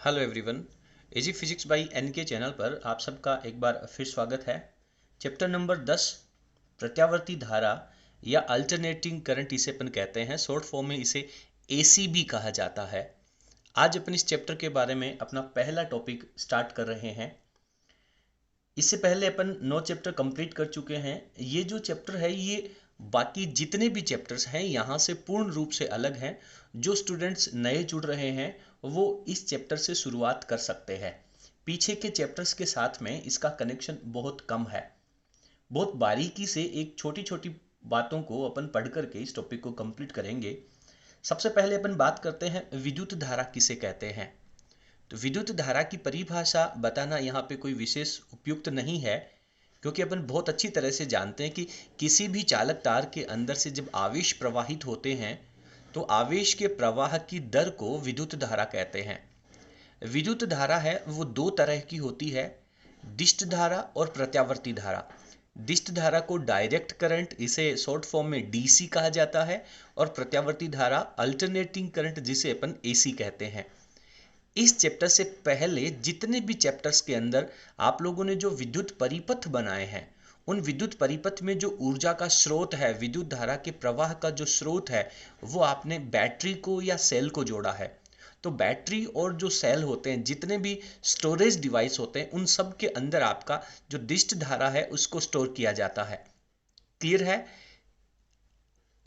Hello everyone. Easy physics by N K channel पर आप सबका एक बार फिर स्वागत है। चैप्टर नंबर 10 प्रत्यावर्ती धारा या अल्टरनेटिंग करंट इसे अपन कहते हैं, शॉर्ट फॉर्म में इसे एसीबी कहा जाता है। आज अपन इस चैप्टर के बारे में अपना पहला टॉपिक स्टार्ट कर रहे हैं। इससे पहले अपन 9 चैप्टर कंप्लीट कर चुके हैं। ये जो चैप्टर है ये बाकी जितने भी चैप्टर्स हैं यहाँ से पूर्ण रूप से अलग हैं। जो स्टूडेंट्स नए जुड़ रहे हैं वो इस चैप्टर से शुरुआत कर सकते हैं। पीछे के चैप्टर्स के साथ में इसका कनेक्शन बहुत कम है। बहुत बारीकी से एक छोटी छोटी बातों को अपन पढ़ करके इस टॉपिक को कंप्लीट करेंगे। सबसे पहले अपन बात करते हैं विद्युत धारा किसे कहते हैं। तो विद्युत धारा की परिभाषा बताना यहाँ पे कोई विशेष उपयुक्त नहीं है, क्योंकि अपन बहुत अच्छी तरह से जानते हैं कि किसी भी चालक तार के अंदर से जब आवेश प्रवाहित होते हैं तो आवेश के प्रवाह की दर को विद्युत धारा कहते हैं। विद्युत धारा है वो दो तरह की होती है, दिष्ट धारा और प्रत्यावर्ती धारा। दिष्ट धारा को डायरेक्ट करंट, इसे शॉर्ट फॉर्म में डीसी कहा जाता है, और प्रत्यावर्ती धारा अल्टरनेटिंग करंट जिसे अपन एसी कहते हैं। इस चैप्टर से पहले जितने भी चैप्टर्स के अंदर आप लोगों ने जो विद्युत परिपथ बनाए हैं, उन विद्युत परिपथ में जो ऊर्जा का स्रोत है, विद्युत धारा के प्रवाह का जो स्रोत है, वो आपने बैटरी को या सेल को जोड़ा है। तो बैटरी और जो सेल होते हैं, जितने भी स्टोरेज डिवाइस होते हैं, उन सब के अंदर आपका जो दिष्ट धारा है उसको स्टोर किया जाता है। क्लियर है?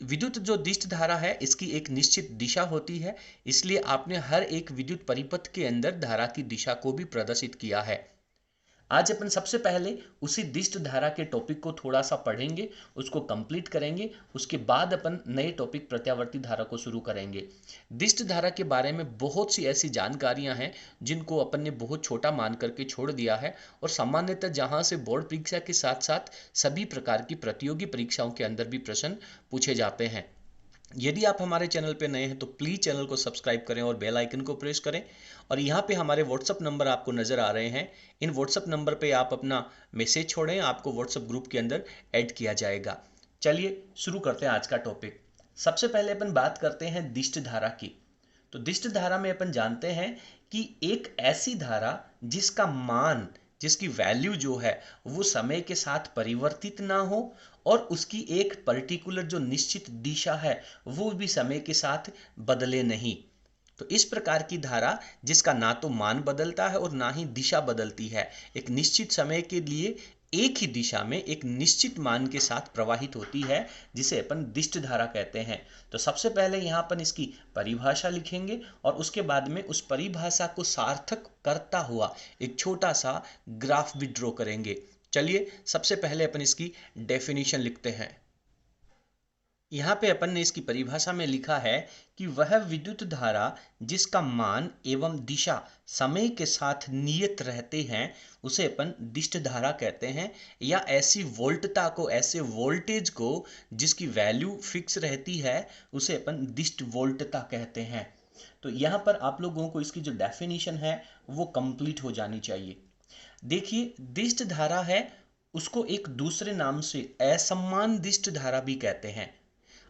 विद्युत जो दिष्ट धारा है इसकी एक निश्चित दिशा होती है, इसलिए आपने हर एक विद्युत परिपथ के अंदर धारा की दिशा को भी प्रदर्शित किया है। आज अपन सबसे पहले उसी दिष्ट धारा के टॉपिक को थोड़ा सा पढ़ेंगे, उसको कंप्लीट करेंगे। उसके बाद अपन नए टॉपिक प्रत्यावर्ती धारा को शुरू करेंगे। दिष्ट धारा के बारे में बहुत सी ऐसी जानकारियां हैं जिनको अपन ने बहुत छोटा मान करके छोड़ दिया है, और सामान्यतः जहां से बोर्ड परीक्षा के साथ साथ सभी प्रकार की प्रतियोगी परीक्षाओं के अंदर भी प्रश्न पूछे जाते हैं। यदि आप हमारे चैनल पर नए हैं तो प्लीज़ चैनल को सब्सक्राइब करें और बेल आइकन को प्रेस करें। और यहाँ पे हमारे व्हाट्सअप नंबर आपको नज़र आ रहे हैं। इन व्हाट्सअप नंबर पे आप अपना मैसेज छोड़ें, आपको व्हाट्सअप ग्रुप के अंदर ऐड किया जाएगा। चलिए शुरू करते हैं आज का टॉपिक। सबसे पहले अपन बात करते हैं दिष्ट धारा की। तो दिष्ट धारा में अपन जानते हैं कि एक ऐसी धारा जिसका मान, जिसकी वैल्यू जो है वो समय के साथ परिवर्तित ना हो, और उसकी एक पर्टिकुलर जो निश्चित दिशा है वो भी समय के साथ बदले नहीं। तो इस प्रकार की धारा जिसका ना तो मान बदलता है और ना ही दिशा बदलती है, एक निश्चित समय के लिए एक ही दिशा में एक निश्चित मान के साथ प्रवाहित होती है, जिसे अपन दिष्ट धारा कहते हैं। तो सबसे पहले यहाँ अपन इसकी परिभाषा लिखेंगे और उसके बाद में उस परिभाषा को सार्थक करता हुआ एक छोटा सा ग्राफ भी ड्रॉ करेंगे। चलिए सबसे पहले अपन इसकी डेफिनेशन लिखते हैं। यहाँ पे अपन ने इसकी परिभाषा में लिखा है कि वह विद्युत धारा जिसका मान एवं दिशा समय के साथ नियत रहते हैं उसे अपन दिष्ट धारा कहते हैं, या ऐसी वोल्टता को, ऐसे वोल्टेज को जिसकी वैल्यू फिक्स रहती है उसे अपन दिष्ट वोल्टता कहते हैं। तो यहाँ पर आप लोगों को इसकी जो डेफिनेशन है वो कंप्लीट हो जानी चाहिए। देखिए, दिष्ट धारा है उसको एक दूसरे नाम से असमान दिष्ट धारा भी कहते हैं।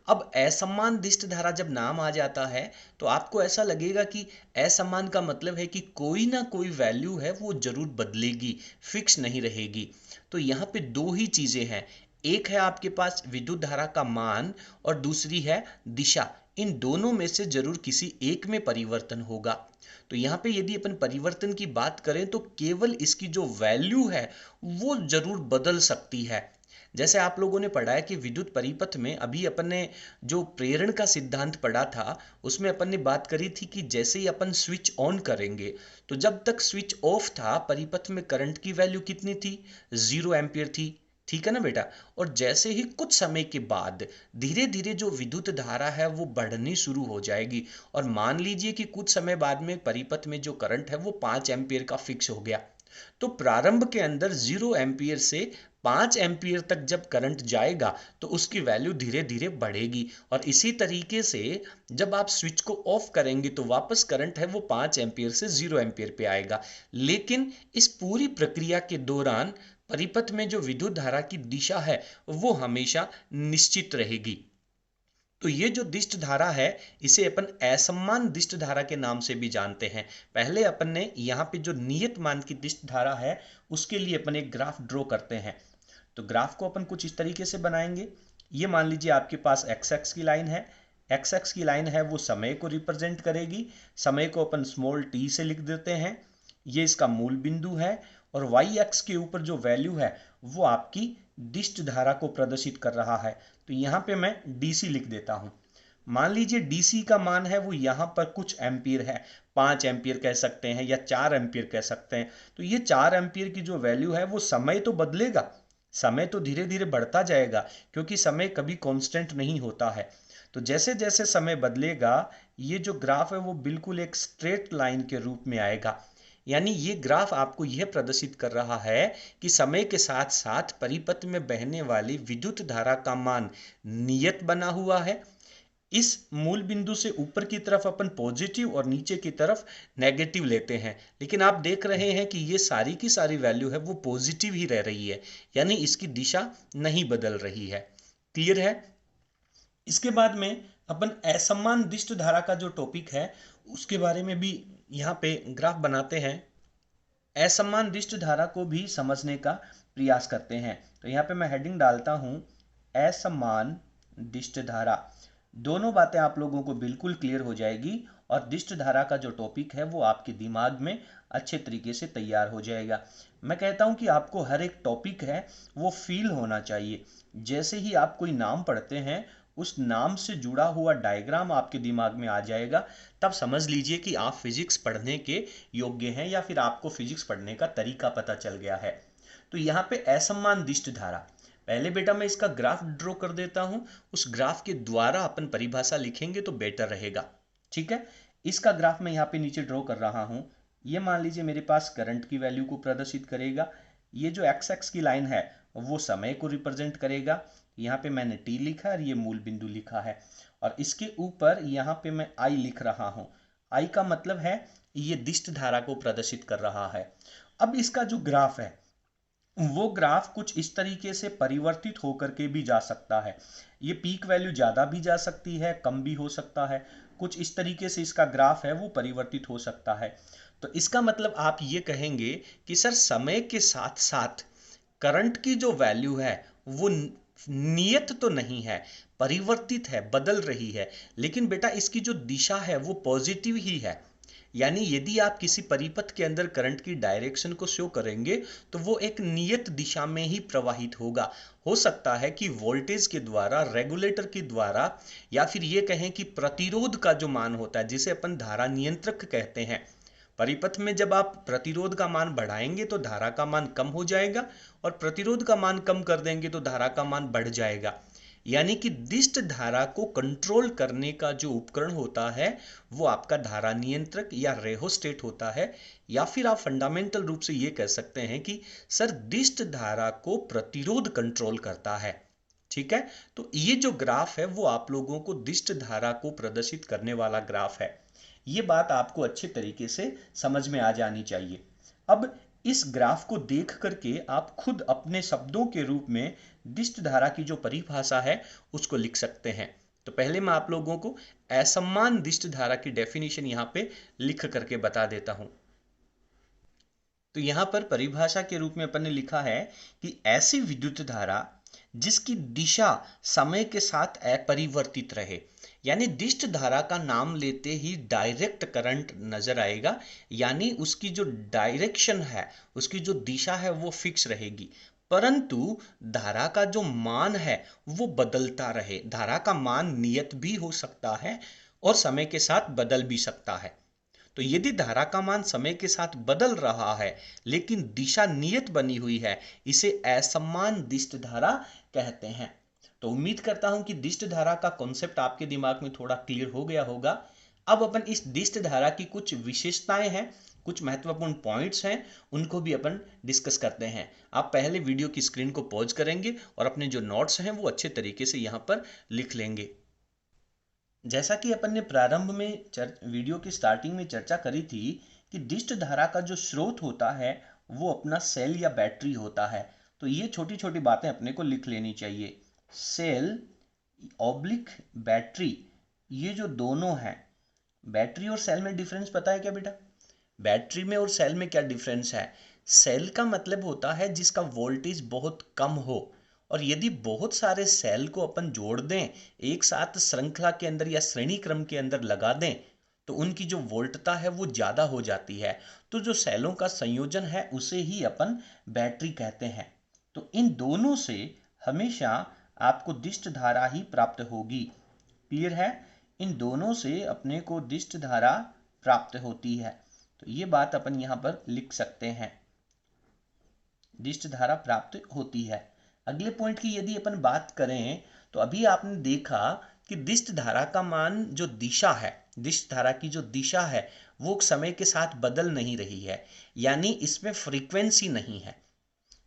अब असमान दिष्ट धारा जब नाम आ जाता है तो आपको ऐसा लगेगा कि असमान का मतलब है कि कोई ना कोई वैल्यू है वो जरूर बदलेगी, फिक्स नहीं रहेगी। तो यहाँ पे दो ही चीजें हैं, एक है आपके पास विद्युत धारा का मान और दूसरी है दिशा। इन दोनों में से जरूर किसी एक में परिवर्तन होगा। तो यहाँ पे यदि अपन परिवर्तन की बात करें तो केवल इसकी जो वैल्यू है वो जरूर बदल सकती है। जैसे आप लोगों ने पढ़ा है कि विद्युत परिपथ में अभी अपन ने जो प्रेरण का सिद्धांत पढ़ा था उसमें अपन ने बात करी थी कि जैसे ही अपन स्विच ऑन करेंगे तो जब तक स्विच ऑफ था परिपथ में करंट की वैल्यू कितनी थी, 0 एम्पियर थी। ठीक है ना बेटा? और जैसे ही कुछ समय के बाद धीरे धीरे जो विद्युत धारा है वो बढ़नी शुरू हो जाएगी, और मान लीजिए कि कुछ समय बाद में परिपथ में जो करंट है वो 5 एम्पियर का फिक्स हो गया। तो प्रारंभ के अंदर 0 एम्पियर से 5 एम्पियर तक जब करंट जाएगा तो उसकी वैल्यू धीरे धीरे बढ़ेगी, और इसी तरीके से जब आप स्विच को ऑफ करेंगे तो वापस करंट है वो 5 एम्पियर से 0 एम्पियर पे आएगा। लेकिन इस पूरी प्रक्रिया के दौरान परिपथ में जो विद्युत धारा की दिशा है वो हमेशा निश्चित रहेगी। तो ये जो दिष्ट धारा है इसे अपन असमान दिष्ट धारा के नाम से भी जानते हैं। पहले अपन ने यहाँ पे जो नियत मान की दिष्ट धारा है उसके लिए अपन एक ग्राफ ड्रॉ करते हैं। तो ग्राफ को अपन कुछ इस तरीके से बनाएंगे। ये मान लीजिए आपके पास एक्स एक्स की लाइन है। एक्स एक्स की लाइन है वो समय को रिप्रेजेंट करेगी। समय को अपन स्मॉल टी से लिख देते हैं। ये इसका मूल बिंदु है। और वाई एक्स के ऊपर जो वैल्यू है वो आपकी दिष्ट धारा को प्रदर्शित कर रहा है। तो यहाँ पे मैं डीसी लिख देता हूँ। मान लीजिए डीसी का मान है वो यहाँ पर कुछ एम्पियर है, 5 एम्पियर कह सकते हैं या 4 एम्पियर कह सकते हैं। तो ये 4 एम्पियर की जो वैल्यू है वो समय तो बदलेगा, समय तो धीरे धीरे बढ़ता जाएगा, क्योंकि समय कभी कांस्टेंट नहीं होता है। तो जैसे जैसे समय बदलेगा ये जो ग्राफ है वो बिल्कुल एक स्ट्रेट लाइन के रूप में आएगा। यानी ये ग्राफ आपको यह प्रदर्शित कर रहा है कि समय के साथ साथ परिपथ में बहने वाली विद्युत धारा का मान नियत बना हुआ है। इस मूल बिंदु से ऊपर की तरफ अपन पॉजिटिव और नीचे की तरफ नेगेटिव लेते हैं, लेकिन आप देख रहे हैं कि ये सारी की सारी वैल्यू है वो पॉजिटिव ही रह रही है, यानी इसकी दिशा नहीं बदल रही है। क्लियर है? इसके बाद में अपन असमान दिष्ट धारा का जो टॉपिक है उसके बारे में भी यहाँ पे ग्राफ बनाते हैं। असमान दिष्ट धारा को भी समझने का प्रयास करते हैं। तो यहाँ पे मैं हेडिंग डालता हूँ असमान दिष्ट धारा। दोनों बातें आप लोगों को बिल्कुल क्लियर हो जाएगी और दिष्ट धारा का जो टॉपिक है वो आपके दिमाग में अच्छे तरीके से तैयार हो जाएगा। मैं कहता हूँ कि आपको हर एक टॉपिक है वो फील होना चाहिए। जैसे ही आप कोई नाम पढ़ते हैं उस नाम से जुड़ा हुआ डायग्राम आपके दिमाग में आ जाएगा, तब समझ लीजिए कि आप फिजिक्स पढ़ने के योग्य हैं या फिर आपको फिजिक्स पढ़ने का तरीका पता चल गया है। तो यहाँ पे असमान दिष्ट धारा, पहले बेटा मैं इसका ग्राफ ड्रॉ कर देता हूं, उस ग्राफ के द्वारा अपन परिभाषा लिखेंगे तो बेटर रहेगा। ठीक है, इसका ग्राफ मैं यहाँ पे नीचे ड्रॉ कर रहा हूं। ये मान लीजिए मेरे पास करंट की वैल्यू को प्रदर्शित करेगा। ये जो एक्स एक्स की लाइन है वो समय को रिप्रेजेंट करेगा। यहाँ पे मैंने टी लिखा और ये मूल बिंदु लिखा है, और इसके ऊपर यहाँ पे मैं आई लिख रहा हूँ। आई का मतलब है ये दिष्ट धारा को प्रदर्शित कर रहा है। अब इसका जो ग्राफ है वो ग्राफ कुछ इस तरीके से परिवर्तित होकर के भी जा सकता है। ये पीक वैल्यू ज़्यादा भी जा सकती है, कम भी हो सकता है। कुछ इस तरीके से इसका ग्राफ है वो परिवर्तित हो सकता है। तो इसका मतलब आप ये कहेंगे कि सर समय के साथ साथ करंट की जो वैल्यू है वो नियत तो नहीं है, परिवर्तित है, बदल रही है, लेकिन बेटा इसकी जो दिशा है वो पॉजिटिव ही है। यानी यदि आप किसी परिपथ के अंदर करंट की डायरेक्शन को शो करेंगे तो वो एक नियत दिशा में ही प्रवाहित होगा। हो सकता है कि वोल्टेज के द्वारा, रेगुलेटर के द्वारा, या फिर ये कहें कि प्रतिरोध का जो मान होता है जिसे अपन धारा नियंत्रक कहते हैं, परिपथ में जब आप प्रतिरोध का मान बढ़ाएंगे तो धारा का मान कम हो जाएगा, और प्रतिरोध का मान कम कर देंगे तो धारा का मान बढ़ जाएगा। यानी कि दिष्ट धारा को कंट्रोल करने का जो उपकरण होता है वो आपका धारा नियंत्रक या रेहोस्टेट होता है, या फिर आप फंडामेंटल रूप से ये कह सकते हैं कि सर दिष्ट धारा को प्रतिरोध कंट्रोल करता है। ठीक है, तो ये जो ग्राफ है वो आप लोगों को दिष्ट धारा को प्रदर्शित करने वाला ग्राफ है। ये बात आपको अच्छे तरीके से समझ में आ जानी चाहिए। अब इस ग्राफ को देख करके आप खुद अपने शब्दों के रूप में दिष्ट धारा की जो परिभाषा है उसको लिख सकते हैं। तो पहले मैं आप लोगों को असमान दिष्ट धारा की डेफिनेशन यहां पे लिख करके बता देता हूं। तो यहां पर परिभाषा के रूप में अपन ने लिखा है कि ऐसी विद्युत धारा जिसकी दिशा समय के साथ अपरिवर्तित रहे। यानी दिष्ट धारा का नाम लेते ही डायरेक्ट करंट नजर आएगा, यानी उसकी जो डायरेक्शन है, उसकी जो दिशा है वो फिक्स रहेगी, परंतु धारा का जो मान है वो बदलता रहे। धारा का मान नियत भी हो सकता है और समय के साथ बदल भी सकता है। तो यदि धारा का मान समय के साथ बदल रहा है लेकिन दिशा नियत बनी हुई है, इसे असमान दिष्ट धारा कहते हैं। तो उम्मीद करता हूं कि दिष्ट धारा का कॉन्सेप्ट आपके दिमाग में थोड़ा क्लियर हो गया होगा। अब अपन इस दिष्ट धारा की कुछ विशेषताएं हैं, कुछ महत्वपूर्ण पॉइंट्स हैं, उनको भी अपन डिस्कस करते हैं। आप पहले वीडियो की स्क्रीन को पॉज करेंगे और अपने जो नोट्स हैं वो अच्छे तरीके से यहां पर लिख लेंगे। जैसा कि अपन ने प्रारंभ में वीडियो की स्टार्टिंग में चर्चा करी थी कि दिष्ट धारा का जो स्रोत होता है वो अपना सेल या बैटरी होता है। तो ये छोटी छोटी बातें अपने को लिख लेनी चाहिए। सेल ऑब्लिक बैटरी, ये जो दोनों हैं, बैटरी और सेल में डिफरेंस पता है क्या बेटा? बैटरी में और सेल में क्या डिफरेंस है? सेल का मतलब होता है जिसका वोल्टेज बहुत कम हो, और यदि बहुत सारे सेल को अपन जोड़ दें, एक साथ श्रृंखला के अंदर या श्रेणी क्रम के अंदर लगा दें, तो उनकी जो वोल्टता है वो ज़्यादा हो जाती है। तो जो सेलों का संयोजन है उसे ही अपन बैटरी कहते हैं। तो इन दोनों से हमेशा आपको दिष्ट धारा ही प्राप्त होगी। क्लियर है? इन दोनों से अपने को दिष्ट धारा प्राप्त होती है। तो ये बात अपन यहां पर लिख सकते हैं, दिष्ट धारा प्राप्त होती है। अगले पॉइंट की यदि अपन बात करें, तो अभी आपने देखा कि दिष्ट धारा का मान जो दिशा है, दिष्ट धारा की जो दिशा है वो समय के साथ बदल नहीं रही है, यानी इसमें फ्रीक्वेंसी नहीं है।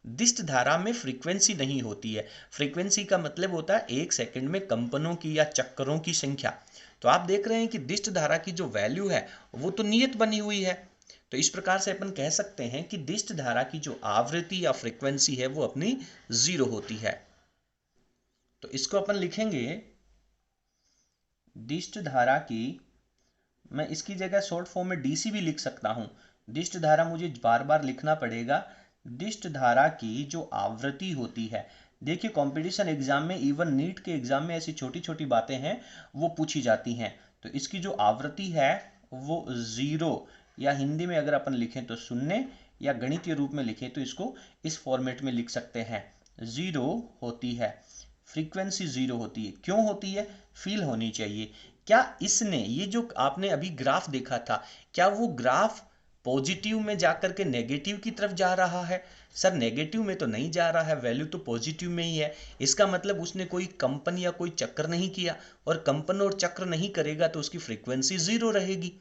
दिष्ट धारा में फ्रीक्वेंसी नहीं होती है। फ्रीक्वेंसी का मतलब होता है एक सेकंड में कंपनों की या चक्करों की संख्या। तो आप देख रहे हैं कि दिष्ट धारा की जो वैल्यू है वो तो नियत बनी हुई है। तो इस प्रकार से अपन कह सकते हैं कि दिष्ट धारा की जो आवृत्ति या फ्रीक्वेंसी है वो अपनी 0 होती है। तो इसको अपन लिखेंगे, दिष्ट धारा की, मैं इसकी जगह शॉर्ट फॉर्म में डीसी भी लिख सकता हूं। दिष्ट धारा मुझे बार बार लिखना पड़ेगा। दिष्ट धारा की जो आवृत्ति होती है, देखिए कंपटीशन एग्जाम में, इवन नीट के एग्जाम में ऐसी छोटी छोटी बातें हैं वो पूछी जाती हैं। तो इसकी जो आवृत्ति है वो 0, या हिंदी में अगर अपन लिखें तो 0, या गणितीय रूप में लिखें तो इसको इस फॉर्मेट में लिख सकते हैं, 0 होती है। फ्रीक्वेंसी 0 होती है। क्यों होती है? फील होनी चाहिए। क्या इसने, ये जो आपने अभी ग्राफ देखा था, क्या वो ग्राफ पॉजिटिव में जाकर के नेगेटिव की तरफ जा रहा है? सर नेगेटिव में तो नहीं जा रहा है, वैल्यू तो पॉजिटिव में ही है। इसका मतलब उसने कोई कंपन या कोई चक्र नहीं किया, और कंपन और चक्र नहीं करेगा तो उसकी फ्रीक्वेंसी 0 रहेगी।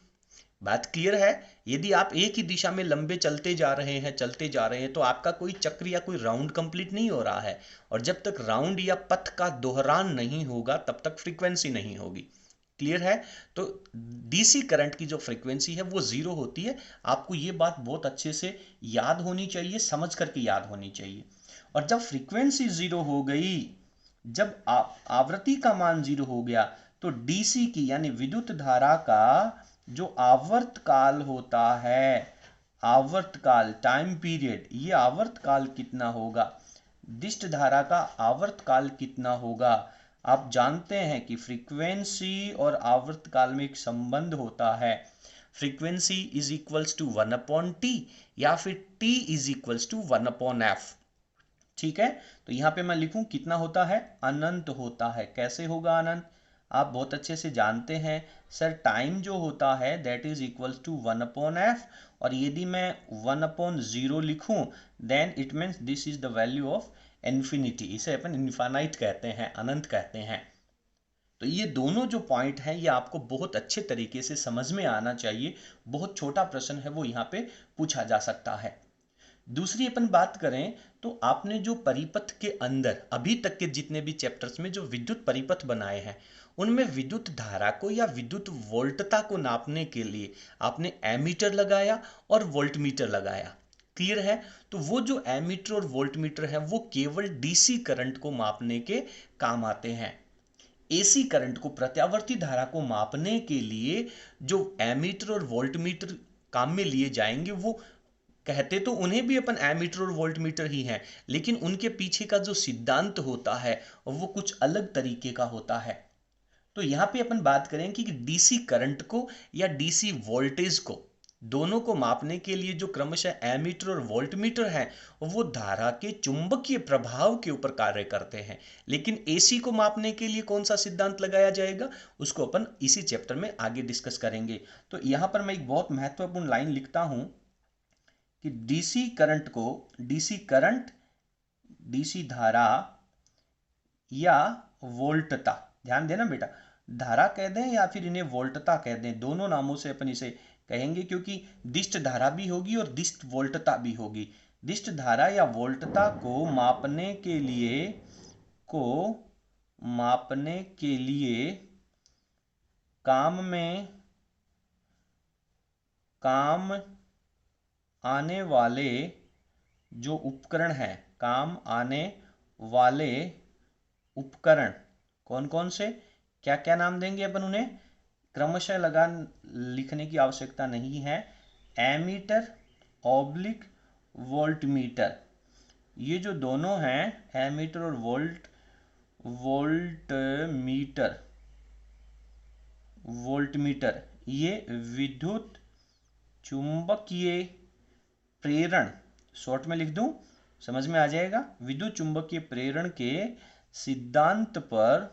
बात क्लियर है? यदि आप एक ही दिशा में लंबे चलते जा रहे हैं, चलते जा रहे हैं, तो आपका कोई चक्र या कोई राउंड कंप्लीट नहीं हो रहा है, और जब तक राउंड या पथ का दोहरान नहीं होगा तब तक फ्रीक्वेंसी नहीं होगी। क्लियर है? तो डीसी करंट की जो फ्रीक्वेंसी है वो 0 होती है। आपको ये बात बहुत अच्छे से याद होनी चाहिए, समझ करके याद होनी चाहिए। और जब फ्रीक्वेंसी 0 हो गई, जब आवृत्ति का मान 0 हो गया, तो डीसी की यानी विद्युत धारा का जो आवर्त काल होता है, आवर्त काल, टाइम पीरियड, ये आवर्त काल कितना होगा, दिष्ट धारा का आवर्त काल कितना होगा? आप जानते हैं कि फ्रीक्वेंसी और आवर्त काल में एक संबंध होता है। Frequency is equals to 1/t, या फिर t is equals to 1/f। ठीक है? तो यहां पे मैं लिखूं कितना होता है, अनंत होता है। कैसे होगा अनंत? आप बहुत अच्छे से जानते हैं सर, टाइम जो होता है that is equals to 1/f, और यदि मैं 1/0 लिखूं then it means this is the value of infinity. इसे अपन इनफाइनाइट कहते हैं, अनंत कहते हैं। तो ये दोनों जो पॉइंट हैं ये आपको बहुत अच्छे तरीके से समझ में आना चाहिए। बहुत छोटा प्रश्न है वो यहाँ पे पूछा जा सकता है। दूसरी अपन बात करें तो आपने जो परिपथ के अंदर अभी तक के जितने भी चैप्टर्स में जो विद्युत परिपथ बनाए हैं, उनमें विद्युत धारा को या विद्युत वोल्टता को नापने के लिए आपने एमीटर लगाया और वोल्टमीटर लगाया। क्लियर है? तो वो जो एमीटर और वोल्टमीटर है वो केवल डीसी करंट को मापने के काम आते हैं। एसी करंट को, प्रत्यावर्ती धारा को मापने के लिए जो एमीटर और वोल्टमीटर काम में लिए जाएंगे, वो कहते तो उन्हें भी अपन एमीटर और वोल्टमीटर ही हैं, लेकिन उनके पीछे का जो सिद्धांत होता है वो कुछ अलग तरीके का होता है। तो यहां पे अपन बात करें कि डीसी करंट को या डीसी वोल्टेज को, दोनों को मापने के लिए जो क्रमशः एमीटर और वोल्टमीटर हैं वो धारा के चुंबकीय प्रभाव के ऊपर कार्य करते हैं। लेकिन एसी को मापने के लिए कौन सा सिद्धांत लगाया जाएगा उसको अपन इसी चैप्टर में आगे डिस्कस करेंगे। तो यहां पर मैं एक बहुत महत्वपूर्ण लाइन लिखता हूं कि डीसी करंट को, डीसी करंट, डीसी धारा या वोल्टता, ध्यान देना बेटा, धारा कह दें या फिर इन्हें वोल्टता कह दें, दोनों नामों से अपन इसे कहेंगे, क्योंकि दिष्ट धारा भी होगी और दिष्ट वोल्टता भी होगी। दिष्ट धारा या वोल्टता को मापने के लिए, को मापने के लिए काम आने वाले जो उपकरण हैं, काम आने वाले उपकरण कौन कौन से, क्या क्या नाम देंगे अपन उन्हें, क्रमशः लगा लिखने की आवश्यकता नहीं है। एमीटर ऑब्लिक वोल्टमीटर, ये जो दोनों हैं एमीटर और वोल्टमीटर, ये विद्युत चुंबकीय प्रेरण, शॉर्ट में लिख दूं समझ में आ जाएगा, विद्युत चुंबकीय प्रेरण के सिद्धांत पर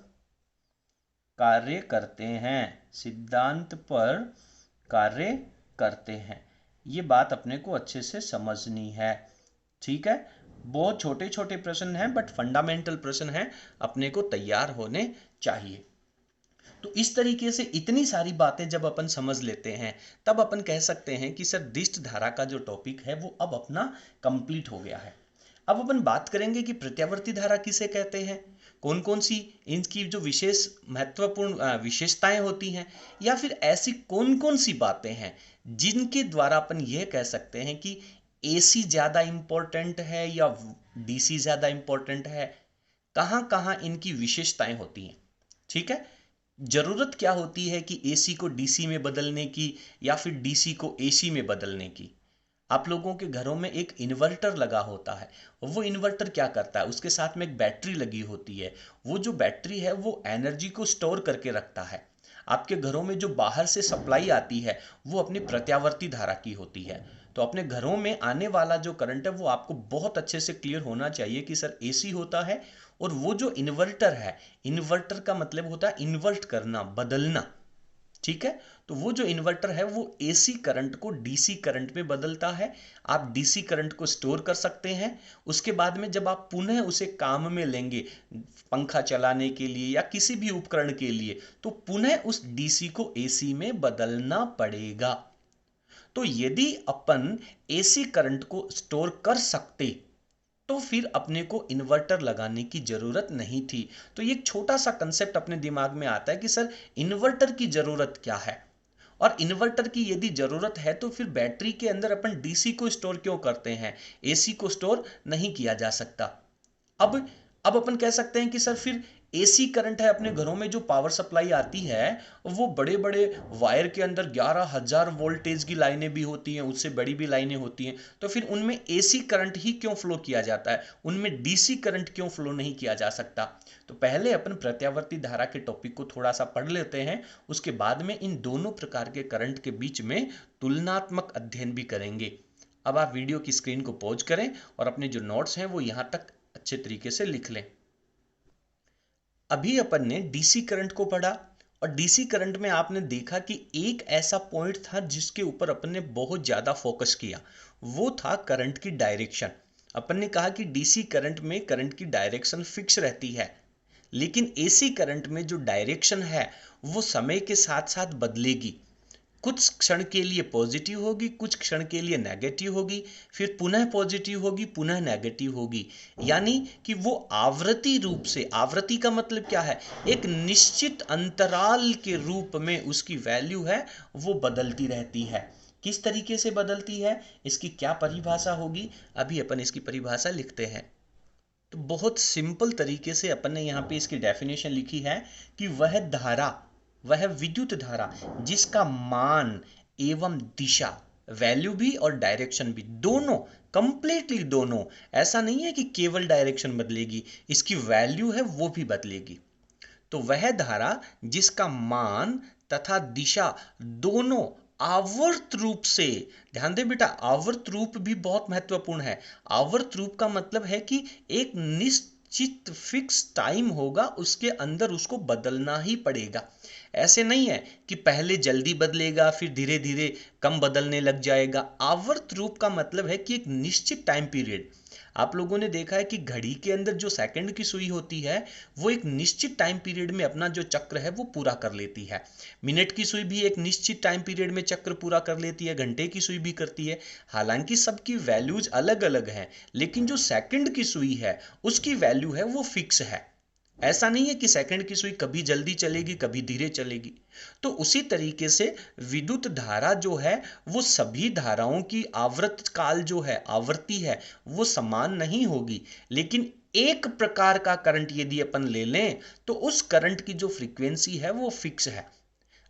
कार्य करते हैं, सिद्धांत पर कार्य करते हैं। ये बात अपने को अच्छे से समझनी है, ठीक है। बहुत छोटे छोटे प्रश्न हैं बट फंडामेंटल प्रश्न हैं, अपने को तैयार होने चाहिए। तो इस तरीके से इतनी सारी बातें जब अपन समझ लेते हैं तब अपन कह सकते हैं कि सर दिष्ट धारा का जो टॉपिक है वो अब अपना कंप्लीट हो गया है। अब अपन बात करेंगे कि प्रत्यावर्ती धारा किसे कहते हैं, कौन कौन सी इनकी जो विशेष महत्वपूर्ण विशेषताएं होती हैं, या फिर ऐसी कौन कौन सी बातें हैं जिनके द्वारा अपन यह कह सकते हैं कि एसी ज्यादा इंपॉर्टेंट है या डीसी ज्यादा इंपॉर्टेंट है, कहां कहां इनकी विशेषताएं होती हैं। ठीक है, जरूरत क्या होती है कि एसी को डीसी में बदलने की या फिर डीसी को एसी में बदलने की। आप लोगों के घरों में एक इन्वर्टर लगा होता है, वो इन्वर्टर क्या करता है, उसके साथ में एक बैटरी लगी होती है, वो जो बैटरी है वो एनर्जी को स्टोर करके रखता है। आपके घरों में जो बाहर से सप्लाई आती है वो अपनी प्रत्यावर्ती धारा की होती है। तो अपने घरों में आने वाला जो करंट है वो आपको बहुत अच्छे से क्लियर होना चाहिए कि सर एसी होता है, और वो जो इन्वर्टर है, इन्वर्टर का मतलब होता है इन्वर्ट करना, बदलना। ठीक है, तो वो जो इन्वर्टर है वो एसी करंट को डीसी करंट में बदलता है। आप डीसी करंट को स्टोर कर सकते हैं, उसके बाद में जब आप पुनः उसे काम में लेंगे पंखा चलाने के लिए या किसी भी उपकरण के लिए, तो पुनः उस डीसी को एसी में बदलना पड़ेगा। तो यदि अपन एसी करंट को स्टोर कर सकते तो फिर अपने को इन्वर्टर लगाने की जरूरत नहीं थी। तो ये एक छोटा सा कंसेप्ट अपने दिमाग में आता है कि सर इन्वर्टर की जरूरत क्या है, और इन्वर्टर की यदि जरूरत है तो फिर बैटरी के अंदर अपन डीसी को स्टोर क्यों करते हैं, एसी को स्टोर नहीं किया जा सकता। अब अब अपन कह सकते हैं कि सर फिर एसी करंट है, अपने घरों में जो पावर सप्लाई आती है वो बड़े बड़े वायर के अंदर 11,000 वोल्टेज की लाइनें भी होती हैं, उससे बड़ी भी लाइनें होती हैं, तो फिर उनमें एसी करंट ही क्यों फ्लो किया जाता है, उनमें डीसी करंट क्यों फ्लो नहीं किया जा सकता। तो पहले अपन प्रत्यावर्ती धारा के टॉपिक को थोड़ा सा पढ़ लेते हैं, उसके बाद में इन दोनों प्रकार के करंट के बीच में तुलनात्मक अध्ययन भी करेंगे। अब आप वीडियो की स्क्रीन को पॉज करें और अपने जो नोट्स हैं वो यहां तक अच्छे तरीके से लिख लें। अभी अपन ने डीसी करंट को पढ़ा, और डीसी करंट में आपने देखा कि एक ऐसा पॉइंट था जिसके ऊपर अपन ने बहुत ज्यादा फोकस किया, वो था करंट की डायरेक्शन। अपन ने कहा कि डीसी करंट में करंट की डायरेक्शन फिक्स रहती है, लेकिन एसी करंट में जो डायरेक्शन है वो समय के साथ साथ बदलेगी। कुछ क्षण के लिए पॉजिटिव होगी, कुछ क्षण के लिए नेगेटिव होगी, फिर पुनः पॉजिटिव होगी, पुनः नेगेटिव होगी। यानी कि वो आवृत्ति रूप से, आवृत्ति का मतलब क्या है, एक निश्चित अंतराल के रूप में उसकी वैल्यू है वो बदलती रहती है। किस तरीके से बदलती है, इसकी क्या परिभाषा होगी, अभी अपन इसकी परिभाषा लिखते हैं। तो बहुत सिंपल तरीके से अपन ने यहाँ पे इसकी डेफिनेशन लिखी है कि वह धारा, वह विद्युत धारा जिसका मान एवं दिशा, वैल्यू भी और डायरेक्शन भी, दोनों कंप्लीटली दोनों, ऐसा नहीं है कि केवल डायरेक्शन बदलेगी, इसकी वैल्यू है वो भी बदलेगी। तो वह धारा जिसका मान तथा दिशा दोनों आवर्त रूप से, ध्यान दे बेटा, आवर्त रूप भी बहुत महत्वपूर्ण है। आवर्त रूप का मतलब है कि एक निश्चित फिक्स टाइम होगा, उसके अंदर उसको बदलना ही पड़ेगा। ऐसे नहीं है कि पहले जल्दी बदलेगा फिर धीरे धीरे कम बदलने लग जाएगा। आवर्त रूप का मतलब है कि एक निश्चित टाइम पीरियड, आप लोगों ने देखा है कि घड़ी के अंदर जो सेकंड की सुई होती है वो एक निश्चित टाइम पीरियड में अपना जो चक्र है वो पूरा कर लेती है। मिनट की सुई भी एक निश्चित टाइम पीरियड में चक्र पूरा कर लेती है, घंटे की सुई भी करती है। हालांकि सबकी वैल्यूज अलग अलग हैं, लेकिन जो सेकंड की सुई है उसकी वैल्यू है वो फिक्स है। ऐसा नहीं है कि सेकंड की सुई कभी जल्दी चलेगी कभी धीरे चलेगी। तो उसी तरीके से विद्युत धारा जो है वो सभी धाराओं की आवर्त काल जो है, आवृत्ति है, वो समान नहीं होगी, लेकिन एक प्रकार का करंट यदि अपन ले लें तो उस करंट की जो फ्रीक्वेंसी है वो फिक्स है।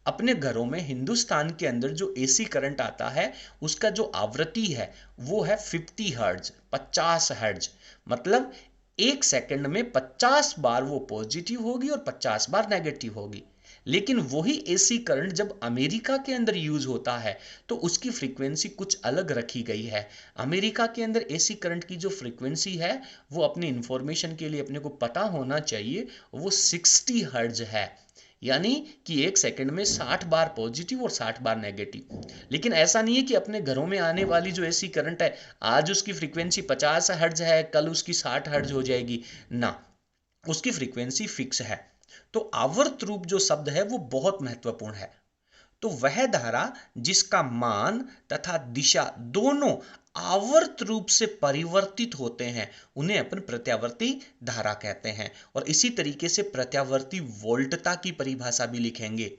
अपने घरों में हिंदुस्तान के अंदर जो एसी करंट आता है उसका जो आवृत्ति है वो है 50 हर्ट्ज, 50 हर्ट्ज। मतलब एक सेकंड में 50 बार वो पॉजिटिव होगी और 50 बार नेगेटिव होगी। लेकिन वही एसी करंट जब अमेरिका के अंदर यूज होता है तो उसकी फ्रीक्वेंसी कुछ अलग रखी गई है। अमेरिका के अंदर एसी करंट की जो फ्रीक्वेंसी है वो अपनी इंफॉर्मेशन के लिए अपने को पता होना चाहिए, वो 60 हर्ट्ज है। यानी कि एक सेकंड में 60 बार पॉजिटिव और 60 बार नेगेटिव। लेकिन ऐसा नहीं है कि अपने घरों में आने वाली जो एसी करंट है आज उसकी फ्रीक्वेंसी 50 हर्ट्ज है, कल उसकी 60 हर्ट्ज हो जाएगी ना, उसकी फ्रीक्वेंसी फिक्स है। तो आवर्त रूप जो शब्द है वो बहुत महत्वपूर्ण है। तो वह धारा जिसका मान तथा दिशा दोनों आवर्त रूप से परिवर्तित होते हैं उन्हें अपन प्रत्यावर्ती धारा कहते हैं। और इसी तरीके से प्रत्यावर्ती वोल्टता की परिभाषा भी लिखेंगे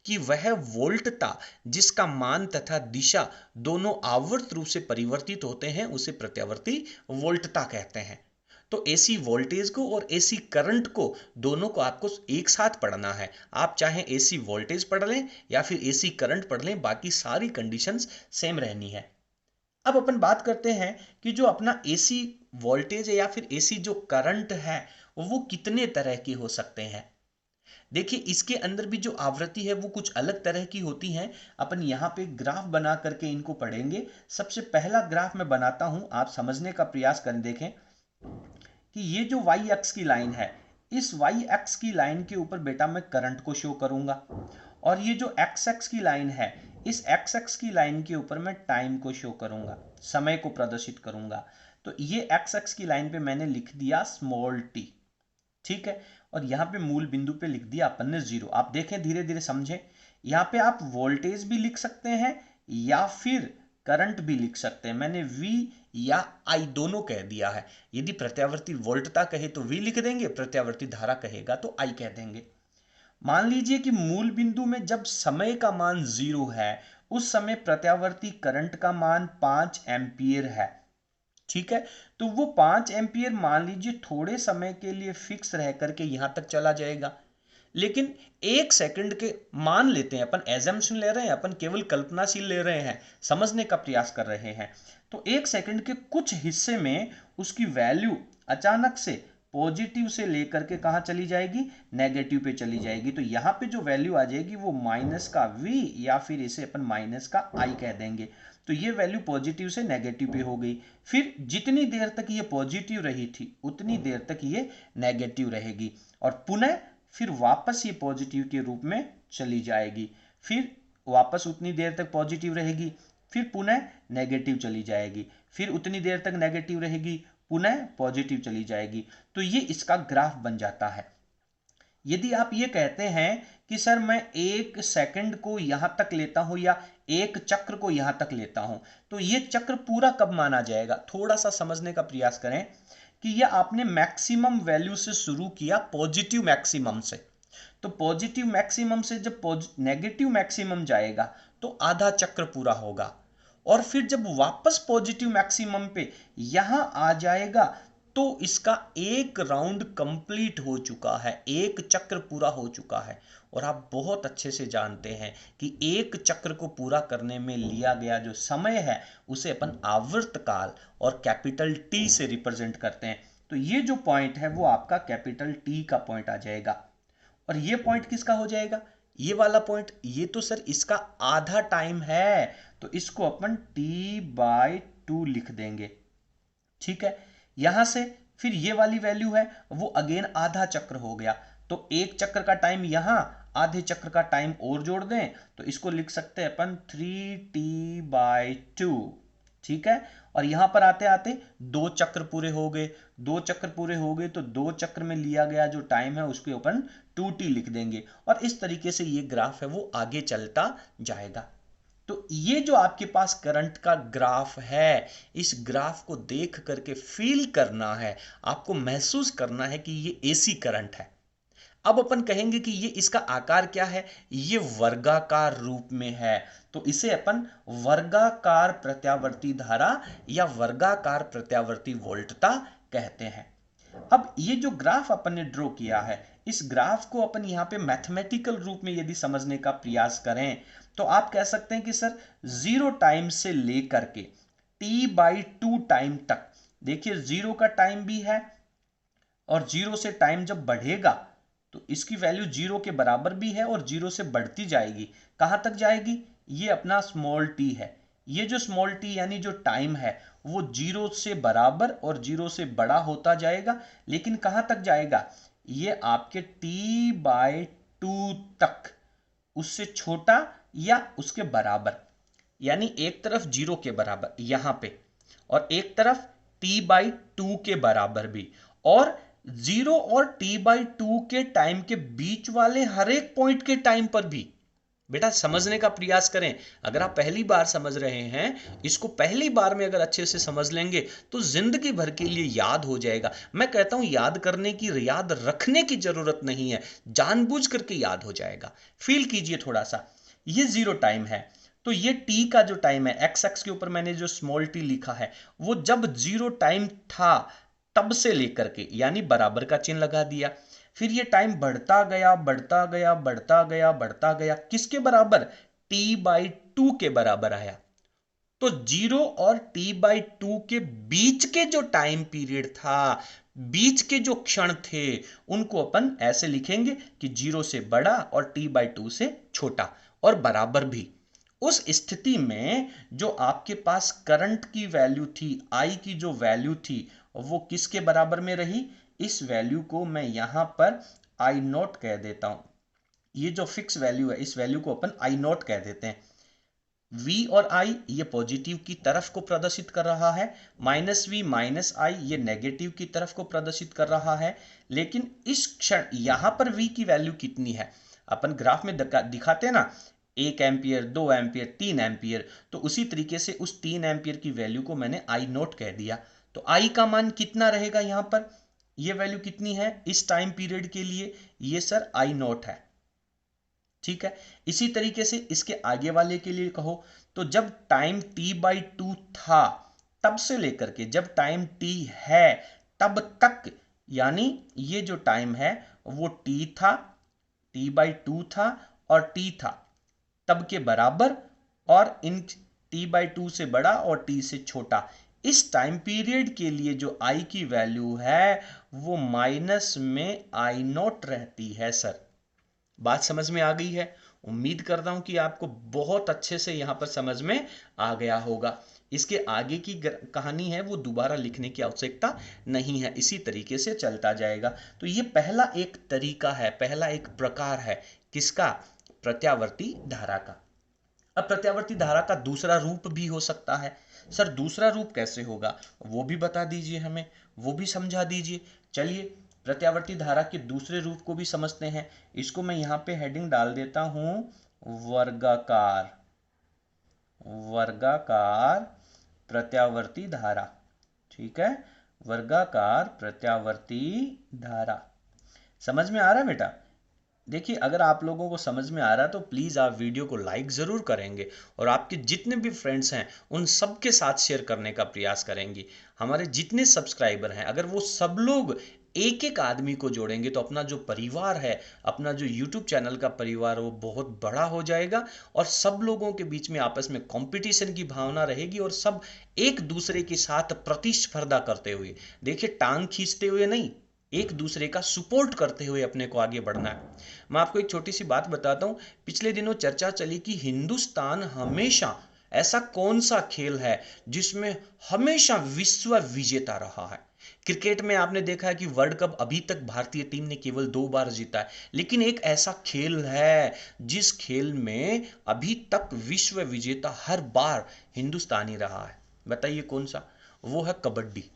कि वह वोल्टता जिसका मान तथा दिशा दोनों आवर्त रूप से परिवर्तित होते हैं उसे प्रत्यावर्ती वोल्टता कहते हैं। तो एसी वोल्टेज को और एसी करंट को दोनों को आपको एक साथ पढ़ना है। आप चाहे एसी वोल्टेज पढ़ लें या फिर एसी करंट पढ़ लें, बाकी सारी कंडीशंस सेम रहनी है। अब अपन बात करते हैं कि जो अपना एसी वोल्टेज है या फिर एसी जो करंट है वो कितने तरह के हो सकते हैं। देखिए इसके अंदर भी जो आवृत्ति है वो कुछ अलग तरह की होती हैं। अपन यहाँ पे ग्राफ बना करके इनको पढ़ेंगे। सबसे पहला ग्राफ मैं बनाता हूं, आप समझने का प्रयास कर देखें कि ये जो वाई एक्स की लाइन है, इस वाई एक्स की लाइन के ऊपर बेटा मैं करंट को शो करूंगा और ये जो एक्स एक्स की लाइन है, इस एक्स एक्स की लाइन के ऊपर मैं टाइम को शो करूंगा, समय को प्रदर्शित करूंगा। तो ये एक्स एक्स की लाइन पे मैंने लिख दिया स्मॉल टी, ठीक है। और यहाँ पे मूल बिंदु पे लिख दिया अपन ने 0। आप देखें, धीरे धीरे समझें। यहाँ पे आप वोल्टेज भी लिख सकते हैं या फिर करंट भी लिख सकते हैं। मैंने V या I दोनों कह दिया है। यदि प्रत्यावर्ती वोल्टता कहे तो V लिख देंगे, प्रत्यावर्ती धारा कहेगा तो I कह देंगे। मान लीजिए कि मूल बिंदु में जब समय का मान 0 है उस समय प्रत्यावर्ती करंट का मान 5 एम्पियर है, ठीक है। तो वो 5 एम्पियर मान लीजिए थोड़े समय के लिए फिक्स रह करके यहां तक चला जाएगा। लेकिन एक सेकंड के मान लेते हैं अपन, एजम्पशन ले रहे हैं अपन, केवल कल्पनाशील ले रहे हैं, समझने का प्रयास कर रहे हैं। तो एक सेकंड के कुछ हिस्से में उसकी वैल्यू अचानक से पॉजिटिव से लेकर के कहां चली जाएगी, नेगेटिव पे चली जाएगी। तो यहां पे जो वैल्यू आ जाएगी वो माइनस का V या फिर इसे अपन माइनस का I कह देंगे। तो ये वैल्यू पॉजिटिव से नेगेटिव पे हो गई। फिर जितनी देर तक ये पॉजिटिव रही थी उतनी देर तक ये नेगेटिव रहेगी और पुनः फिर वापस ये पॉजिटिव के रूप में चली जाएगी। फिर वापस उतनी देर तक पॉजिटिव रहेगी, फिर पुनः नेगेटिव चली जाएगी, फिर उतनी देर तक नेगेटिव रहेगी, पुनः पॉजिटिव चली जाएगी। तो ये इसका ग्राफ बन जाता है। यदि आप ये कहते हैं कि सर मैं एक सेकंड को यहां तक लेता हूं या एक चक्र को यहां तक लेता हूं, तो ये चक्र पूरा कब माना जाएगा, थोड़ा सा समझने का प्रयास करें कि ये आपने मैक्सिमम वैल्यू से शुरू किया, पॉजिटिव मैक्सिमम से। तो पॉजिटिव मैक्सिमम से जब नेगेटिव मैक्सिमम जाएगा तो आधा चक्र पूरा होगा और फिर जब वापस पॉजिटिव मैक्सिमम पे यहां आ जाएगा तो इसका एक राउंड कंप्लीट हो चुका है, एक चक्र पूरा हो चुका है। और आप बहुत अच्छे से जानते हैं कि एक चक्र को पूरा करने में लिया गया जो समय है उसे अपन आवर्तकाल और कैपिटल T से रिप्रेजेंट करते हैं। तो ये जो पॉइंट है वो आपका कैपिटल T का पॉइंट आ जाएगा और ये पॉइंट किसका हो जाएगा, ये वाला पॉइंट। ये तो सर इसका आधा टाइम है तो इसको अपन T/2 लिख देंगे, ठीक है। यहां से फिर ये वाली वैल्यू है वो अगेन आधा चक्र हो गया। तो एक चक्र का टाइम यहां, आधे चक्र का टाइम और जोड़ दें तो इसको लिख सकते हैं अपन 3T/2, ठीक है। और यहां पर आते आते दो चक्र पूरे हो गए, दो चक्र पूरे हो गए तो दो चक्र में लिया गया जो टाइम है उसके अपन 2T लिख देंगे और इस तरीके से ये ग्राफ है वो आगे चलता जाएगा। तो ये जो आपके पास करंट का ग्राफ है, इस ग्राफ को देख करके फील करना है, आपको महसूस करना है कि ये एसी करंट है। अब अपन कहेंगे कि ये इसका आकार क्या है, ये वर्गाकार रूप में है। तो इसे अपन वर्गाकार प्रत्यावर्ती धारा या वर्गाकार प्रत्यावर्ती वोल्टता कहते हैं। अब ये जो ग्राफ अपन ने ड्रॉ किया है, इस ग्राफ को अपन यहाँ पे मैथमेटिकल रूप में यदि समझने का प्रयास करें तो आप कह सकते हैं कि सर 0 टाइम से लेकर के t/2 टाइम तक, देखिए 0 का टाइम भी है और 0 से टाइम जब बढ़ेगा तो इसकी वैल्यू 0 के बराबर भी है और 0 से बढ़ती जाएगी। कहां तक जाएगी? ये अपना स्मॉल टी है। ये जो स्मॉल टी यानी जो टाइम है वो 0 से बराबर और 0 से बड़ा होता जाएगा, लेकिन कहां तक जाएगा? ये आपके t/2 तक, उससे छोटा या उसके बराबर। यानी एक तरफ 0 के बराबर यहां पे और एक तरफ t/2 के बराबर भी, और 0 और t/2 के टाइम के बीच वाले हर एक पॉइंट के टाइम पर भी। बेटा समझने का प्रयास करें। अगर आप पहली बार समझ रहे हैं, इसको पहली बार में अगर अच्छे से समझ लेंगे तो जिंदगी भर के लिए याद हो जाएगा। मैं कहता हूं याद करने की, याद रखने की जरूरत नहीं है, जानबूझ करके याद हो जाएगा। फील कीजिए थोड़ा सा। ये 0 टाइम है तो ये t का जो टाइम है, एक्स एक्स के ऊपर मैंने जो स्मॉल t लिखा है, वो जब 0 टाइम था तब से लेकर के, यानी बराबर का चिन्ह लगा दिया। फिर ये टाइम बढ़ता गया बढ़ता गया बढ़ता गया बढ़ता गया, किसके बराबर? t/2 के बराबर आया। तो 0 और t/2 के बीच के जो टाइम पीरियड था, बीच के जो क्षण थे, उनको अपन ऐसे लिखेंगे कि 0 से बड़ा और t/2 से छोटा और बराबर भी। उस स्थिति में जो आपके पास करंट की वैल्यू थी, I की जो वैल्यू थी, वो किसके बराबर में रही? इस वैल्यू को मैं यहां पर I0 कह देता हूं। ये जो फिक्स वैल्यू है, इस वैल्यू को अपन I0 कह देते हैं। V और I ये पॉजिटिव की तरफ को प्रदर्शित कर रहा है, -V -I ये नेगेटिव की तरफ को प्रदर्शित कर रहा है। लेकिन इस क्षण यहां पर V की वैल्यू कितनी है? अपन ग्राफ में दिखाते हैं ना, 1 एम्पियर, 2 एम्पियर, 3 एम्पियर, तो उसी तरीके से उस 3 एम्पियर की वैल्यू को मैंने I0 कह दिया। तो I का मान कितना रहेगा यहां पर? ये वैल्यू कितनी है इस टाइम पीरियड के लिए? ये सर I0 है। ठीक है, इसी तरीके से इसके आगे वाले के लिए कहो तो जब टाइम t/2 था तब से लेकर के जब टाइम t है तब तक, यानी ये जो टाइम है वो t था, t/2 था और t था तब के बराबर, और इन t/2 से बड़ा और t से छोटा। इस टाइम पीरियड के लिए जो I की वैल्यू है वो माइनस में I0 रहती है सर। बात समझ में आ गई है? उम्मीद करता हूं कि आपको बहुत अच्छे से यहां पर समझ में आ गया होगा। इसके आगे की कहानी है वो दोबारा लिखने की आवश्यकता नहीं है, इसी तरीके से चलता जाएगा। तो ये पहला एक तरीका है, पहला एक प्रकार है किसका? प्रत्यावर्ती धारा का। अब प्रत्यावर्ती धारा का दूसरा रूप भी हो सकता है। सर दूसरा रूप कैसे होगा वो भी बता दीजिए हमें, वो भी समझा दीजिए। चलिए प्रत्यावर्ती धारा के दूसरे रूप को भी समझते हैं। इसको मैं यहां पे हेडिंग डाल देता हूं, वर्गाकार। वर्गाकार प्रत्यावर्ती धारा। ठीक है, वर्गाकार प्रत्यावर्ती धारा। समझ में आ रहा है बेटा? देखिए अगर आप लोगों को समझ में आ रहा है तो प्लीज़ आप वीडियो को लाइक ज़रूर करेंगे और आपके जितने भी फ्रेंड्स हैं उन सब के साथ शेयर करने का प्रयास करेंगे। हमारे जितने सब्सक्राइबर हैं अगर वो सब लोग एक एक आदमी को जोड़ेंगे तो अपना जो परिवार है, अपना जो यूट्यूब चैनल का परिवार, वो बहुत बड़ा हो जाएगा और सब लोगों के बीच में आपस में कंपटीशन की भावना रहेगी और सब एक दूसरे के साथ प्रतिस्पर्धा करते हुए, देखिए टांग खींचते हुए नहीं, एक दूसरे का सपोर्ट करते हुए अपने को आगे बढ़ना है। मैं आपको एक छोटी सी बात बताता हूं। पिछले दिनों चर्चा चली कि हिंदुस्तान हमेशा, ऐसा कौन सा खेल है जिसमें हमेशा विश्व विजेता रहा है? क्रिकेट में आपने देखा है कि वर्ल्ड कप अभी तक भारतीय टीम ने केवल 2 बार जीता है, लेकिन एक ऐसा खेल है जिस खेल में अभी तक विश्व विजेता हर बार हिंदुस्तानी रहा है। बताइए कौन सा? वो है कबड्डी।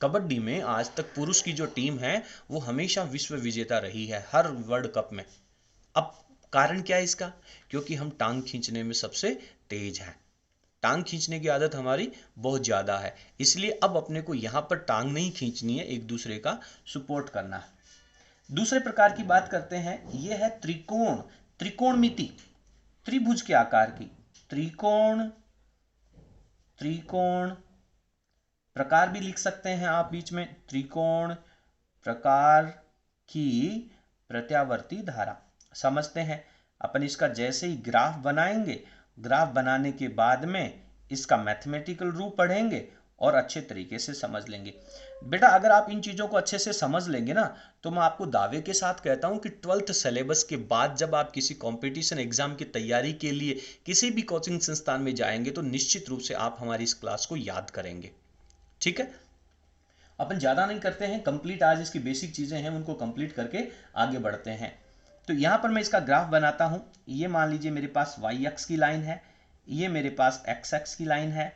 कबड्डी में आज तक पुरुष की जो टीम है वो हमेशा विश्व विजेता रही है हर वर्ल्ड कप में। अब कारण क्या है इसका? क्योंकि हम टांग खींचने में सबसे तेज हैं। टांग खींचने की आदत हमारी बहुत ज्यादा है, इसलिए अब अपने को यहां पर टांग नहीं खींचनी है, एक दूसरे का सपोर्ट करना है। दूसरे प्रकार की बात करते हैं, यह है त्रिकोण। त्रिकोणमिति, त्रिभुज के आकार की। त्रिकोण, त्रिकोण प्रकार भी लिख सकते हैं आप बीच में, त्रिकोण प्रकार की प्रत्यावर्ती धारा। समझते हैं अपन इसका जैसे ही ग्राफ बनाएंगे, ग्राफ बनाने के बाद में इसका मैथमेटिकल रूप पढ़ेंगे और अच्छे तरीके से समझ लेंगे। बेटा अगर आप इन चीज़ों को अच्छे से समझ लेंगे ना, तो मैं आपको दावे के साथ कहता हूं कि 12th सिलेबस के बाद जब आप किसी कंपटीशन एग्जाम की तैयारी के लिए किसी भी कोचिंग संस्थान में जाएंगे तो निश्चित रूप से आप हमारी इस क्लास को याद करेंगे। ठीक है, अपन ज़्यादा नहीं करते हैं, कंप्लीट आज इसकी बेसिक चीज़ें हैं उनको कंप्लीट करके आगे बढ़ते हैं। तो यहाँ पर मैं इसका ग्राफ बनाता हूँ। ये मान लीजिए मेरे पास वाई एक्स की लाइन है, ये मेरे पास एक्स एक्स की लाइन है।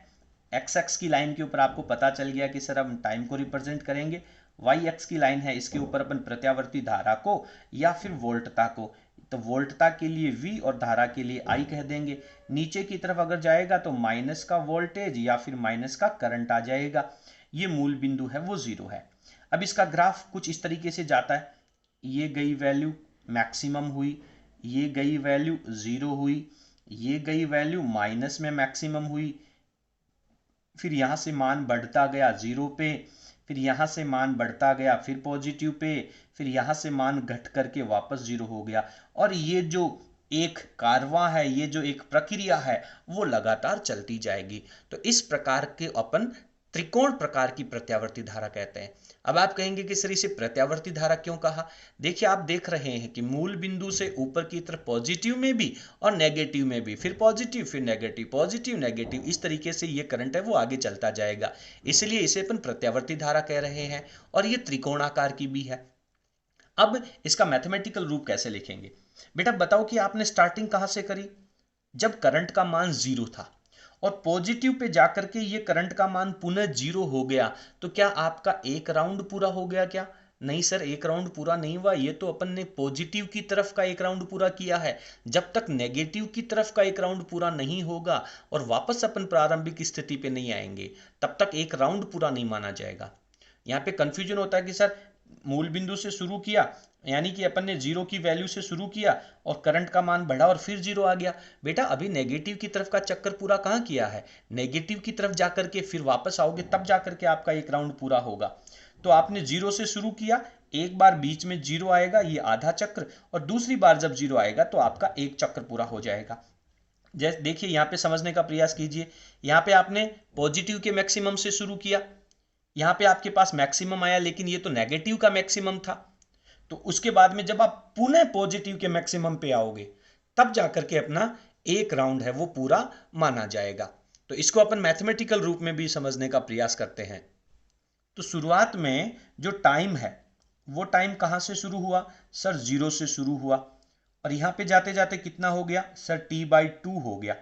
एक्स एक्स की लाइन के ऊपर आपको पता चल गया कि सर हम टाइम को रिप्रेजेंट करेंगे। वाई एक्स की लाइन है, इसके ऊपर अपन प्रत्यावर्ती धारा को या फिर वोल्टता को, तो वोल्टता के लिए V और धारा के लिए I कह देंगे। नीचे की तरफ अगर जाएगा तो माइनस का वोल्टेज या फिर माइनस का करंट आ जाएगा। ये मूल बिंदु है वो 0 है। अब इसका ग्राफ कुछ इस तरीके से जाता है, ये गई वैल्यू मैक्सिमम हुई, ये गई वैल्यू 0 हुई, ये गई वैल्यू माइनस में मैक्सिमम हुई, फिर यहां से मान बढ़ता गया 0 पे, फिर यहां से मान बढ़ता गया फिर पॉजिटिव पे, फिर यहां से मान घट करके वापस 0 हो गया। और ये जो एक कारवां है, ये जो एक प्रक्रिया है वो लगातार चलती जाएगी। तो इस प्रकार के अपन त्रिकोण प्रकार की प्रत्यावर्ती धारा कहते हैं। अब आप कहेंगे कि सर इसे प्रत्यावर्ती धारा क्यों कहा? देखिए आप देख रहे हैं कि मूल बिंदु से ऊपर की तरफ पॉजिटिव में भी और नेगेटिव में भी, फिर पॉजिटिव फिर नेगेटिव, पॉजिटिव नेगेटिव, इस तरीके से ये करंट है वो आगे चलता जाएगा, इसलिए इसे अपन प्रत्यावर्ती धारा कह रहे हैं। और ये त्रिकोणाकार की भी है। अब इसका मैथमेटिकल रूप कैसे लिखेंगे? बेटा बताओ कि आपने स्टार्टिंग कहां से करी? जब करंट का मान 0 था और पॉजिटिव पे जाकर के ये करंट का मान पुनः 0 हो गया, तो क्या आपका एक राउंड पूरा हो गया क्या? नहीं सर, एक राउंड पूरा नहीं हुआ। ये तो अपन ने पॉजिटिव की तरफ का एक राउंड पूरा किया है। जब तक नेगेटिव की तरफ का एक राउंड पूरा नहीं होगा और वापस अपन प्रारंभिक स्थिति पे नहीं आएंगे, तब तक एक राउंड पूरा नहीं माना जाएगा। यहाँ पे कंफ्यूजन होता है कि सर मूल बिंदु से शुरू किया, यानी कि अपन ने 0 की वैल्यू से शुरू किया और करंट का मान बढ़ा और फिर 0 आ गया। बेटा अभी नेगेटिव की तरफ का चक्कर पूरा कहाँ किया है? नेगेटिव की तरफ जाकर के फिर वापस आओगे तब जाकर के आपका एक राउंड पूरा होगा। तो आपने 0 से शुरू किया, एक बार बीच में 0 आएगा, ये आधा चक्र, और दूसरी बार जब 0 आएगा तो आपका एक चक्र पूरा हो जाएगा। जैसे देखिए यहाँ पे समझने का प्रयास कीजिए, यहाँ पे आपने पॉजिटिव के मैक्सिमम से शुरू किया, यहाँ पे आपके पास मैक्सिमम आया, लेकिन ये तो नेगेटिव का मैक्सिमम था। तो उसके बाद में जब आप पुनः पॉजिटिव के मैक्सिमम पे आओगे तब जाकर के अपना एक राउंड है वो पूरा माना जाएगा। तो इसको अपन मैथमेटिकल रूप में भी समझने का प्रयास करते हैं। तो शुरुआत में जो टाइम है वो टाइम कहां से शुरू हुआ? सर 0 से शुरू हुआ, और यहां पे जाते जाते कितना हो गया? सर t/2 हो गया।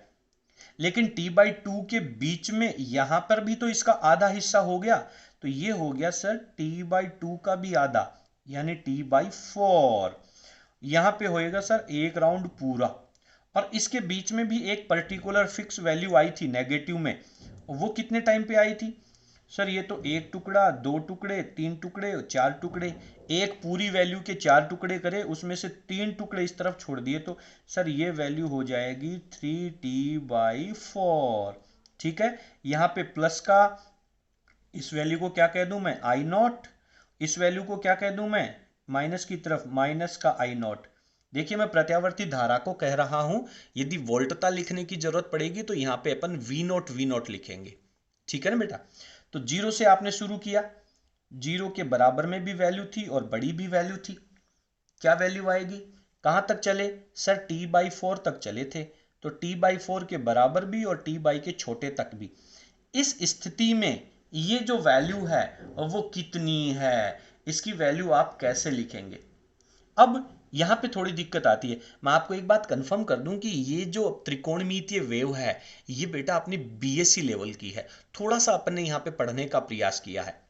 लेकिन t/2 के बीच में यहां पर भी तो इसका आधा हिस्सा हो गया, तो ये हो गया सर t/2 का भी आधा, यानी t/4। यहां पे होएगा सर एक राउंड पूरा। और इसके बीच में भी एक पर्टिकुलर फिक्स वैल्यू आई थी नेगेटिव में, वो कितने टाइम पे आई थी? सर ये तो एक टुकड़ा, दो टुकड़े, तीन टुकड़े, चार टुकड़े, एक पूरी वैल्यू के 4 टुकड़े करे, उसमें से 3 टुकड़े इस तरफ छोड़ दिए, तो सर ये वैल्यू हो जाएगी 3t/4। ठीक है, यहाँ पे प्लस का इस वैल्यू को क्या कह दूं मैं? I0। इस वैल्यू को क्या कह दूं मैं? माइनस की तरफ माइनस का I0। देखिए मैं प्रत्यावर्ती धारा को कह रहा हूं, यदि वोल्टता लिखने की जरूरत पड़ेगी तो यहां पे अपन V0 लिखेंगे। ठीक है ना बेटा? तो 0 से आपने शुरू किया, 0 के बराबर में भी वैल्यू थी और बड़ी भी वैल्यू थी। क्या वैल्यू आएगी? कहां तक चले? सर t/4 तक चले थे, तो t/4 के बराबर भी और t के छोटे तक भी। इस स्थिति में ये जो वैल्यू है वो कितनी है, इसकी वैल्यू आप कैसे लिखेंगे? अब यहां पे थोड़ी दिक्कत आती है। मैं आपको एक बात कंफर्म कर दूं कि ये जो त्रिकोणमितीय वेव है ये बेटा अपनी बीएससी लेवल की है। थोड़ा सा अपन ने यहां पे पढ़ने का प्रयास किया है।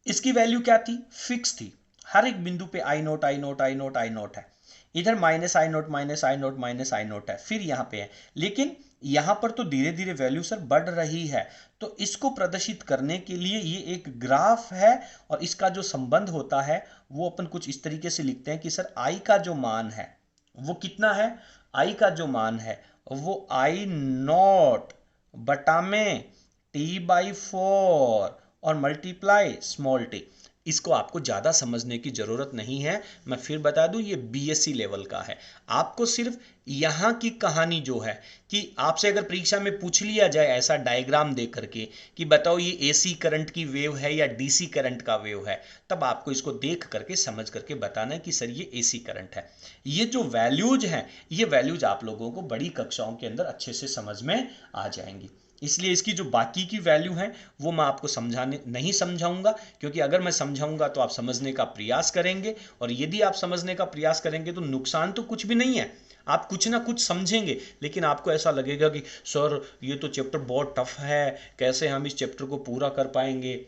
इसकी वैल्यू क्या थी? फिक्स थी। हर एक बिंदु पे I0 I0 I0 I0 है, इधर -I0 -I0 -I0 है, फिर यहां पे है। लेकिन यहां पर तो धीरे धीरे वैल्यू सर बढ़ रही है। तो इसको प्रदर्शित करने के लिए ये एक ग्राफ है, और इसका जो संबंध होता है वो अपन कुछ इस तरीके से लिखते हैं कि सर I का जो मान है वो कितना है? I का जो मान है वो I0 बटा में t/4 और मल्टीप्लाई स्मॉल t। इसको आपको ज़्यादा समझने की ज़रूरत नहीं है, मैं फिर बता दूं ये बीएससी लेवल का है। आपको सिर्फ यहाँ की कहानी जो है कि आपसे अगर परीक्षा में पूछ लिया जाए ऐसा डायग्राम दे करके कि बताओ ये एसी करंट की वेव है या डीसी करंट का वेव है, तब आपको इसको देख करके समझ करके बताना है कि सर ये एसी करंट है। ये जो वैल्यूज हैं, ये वैल्यूज आप लोगों को बड़ी कक्षाओं के अंदर अच्छे से समझ में आ जाएंगी। इसलिए इसकी जो बाकी की वैल्यू है वो मैं आपको समझाने नहीं समझाऊंगा, क्योंकि अगर मैं समझाऊंगा तो आप समझने का प्रयास करेंगे, और यदि आप समझने का प्रयास करेंगे तो नुकसान तो कुछ भी नहीं है, आप कुछ ना कुछ समझेंगे, लेकिन आपको ऐसा लगेगा कि सर ये तो चैप्टर बहुत टफ है, कैसे हम इस चैप्टर को पूरा कर पाएंगे।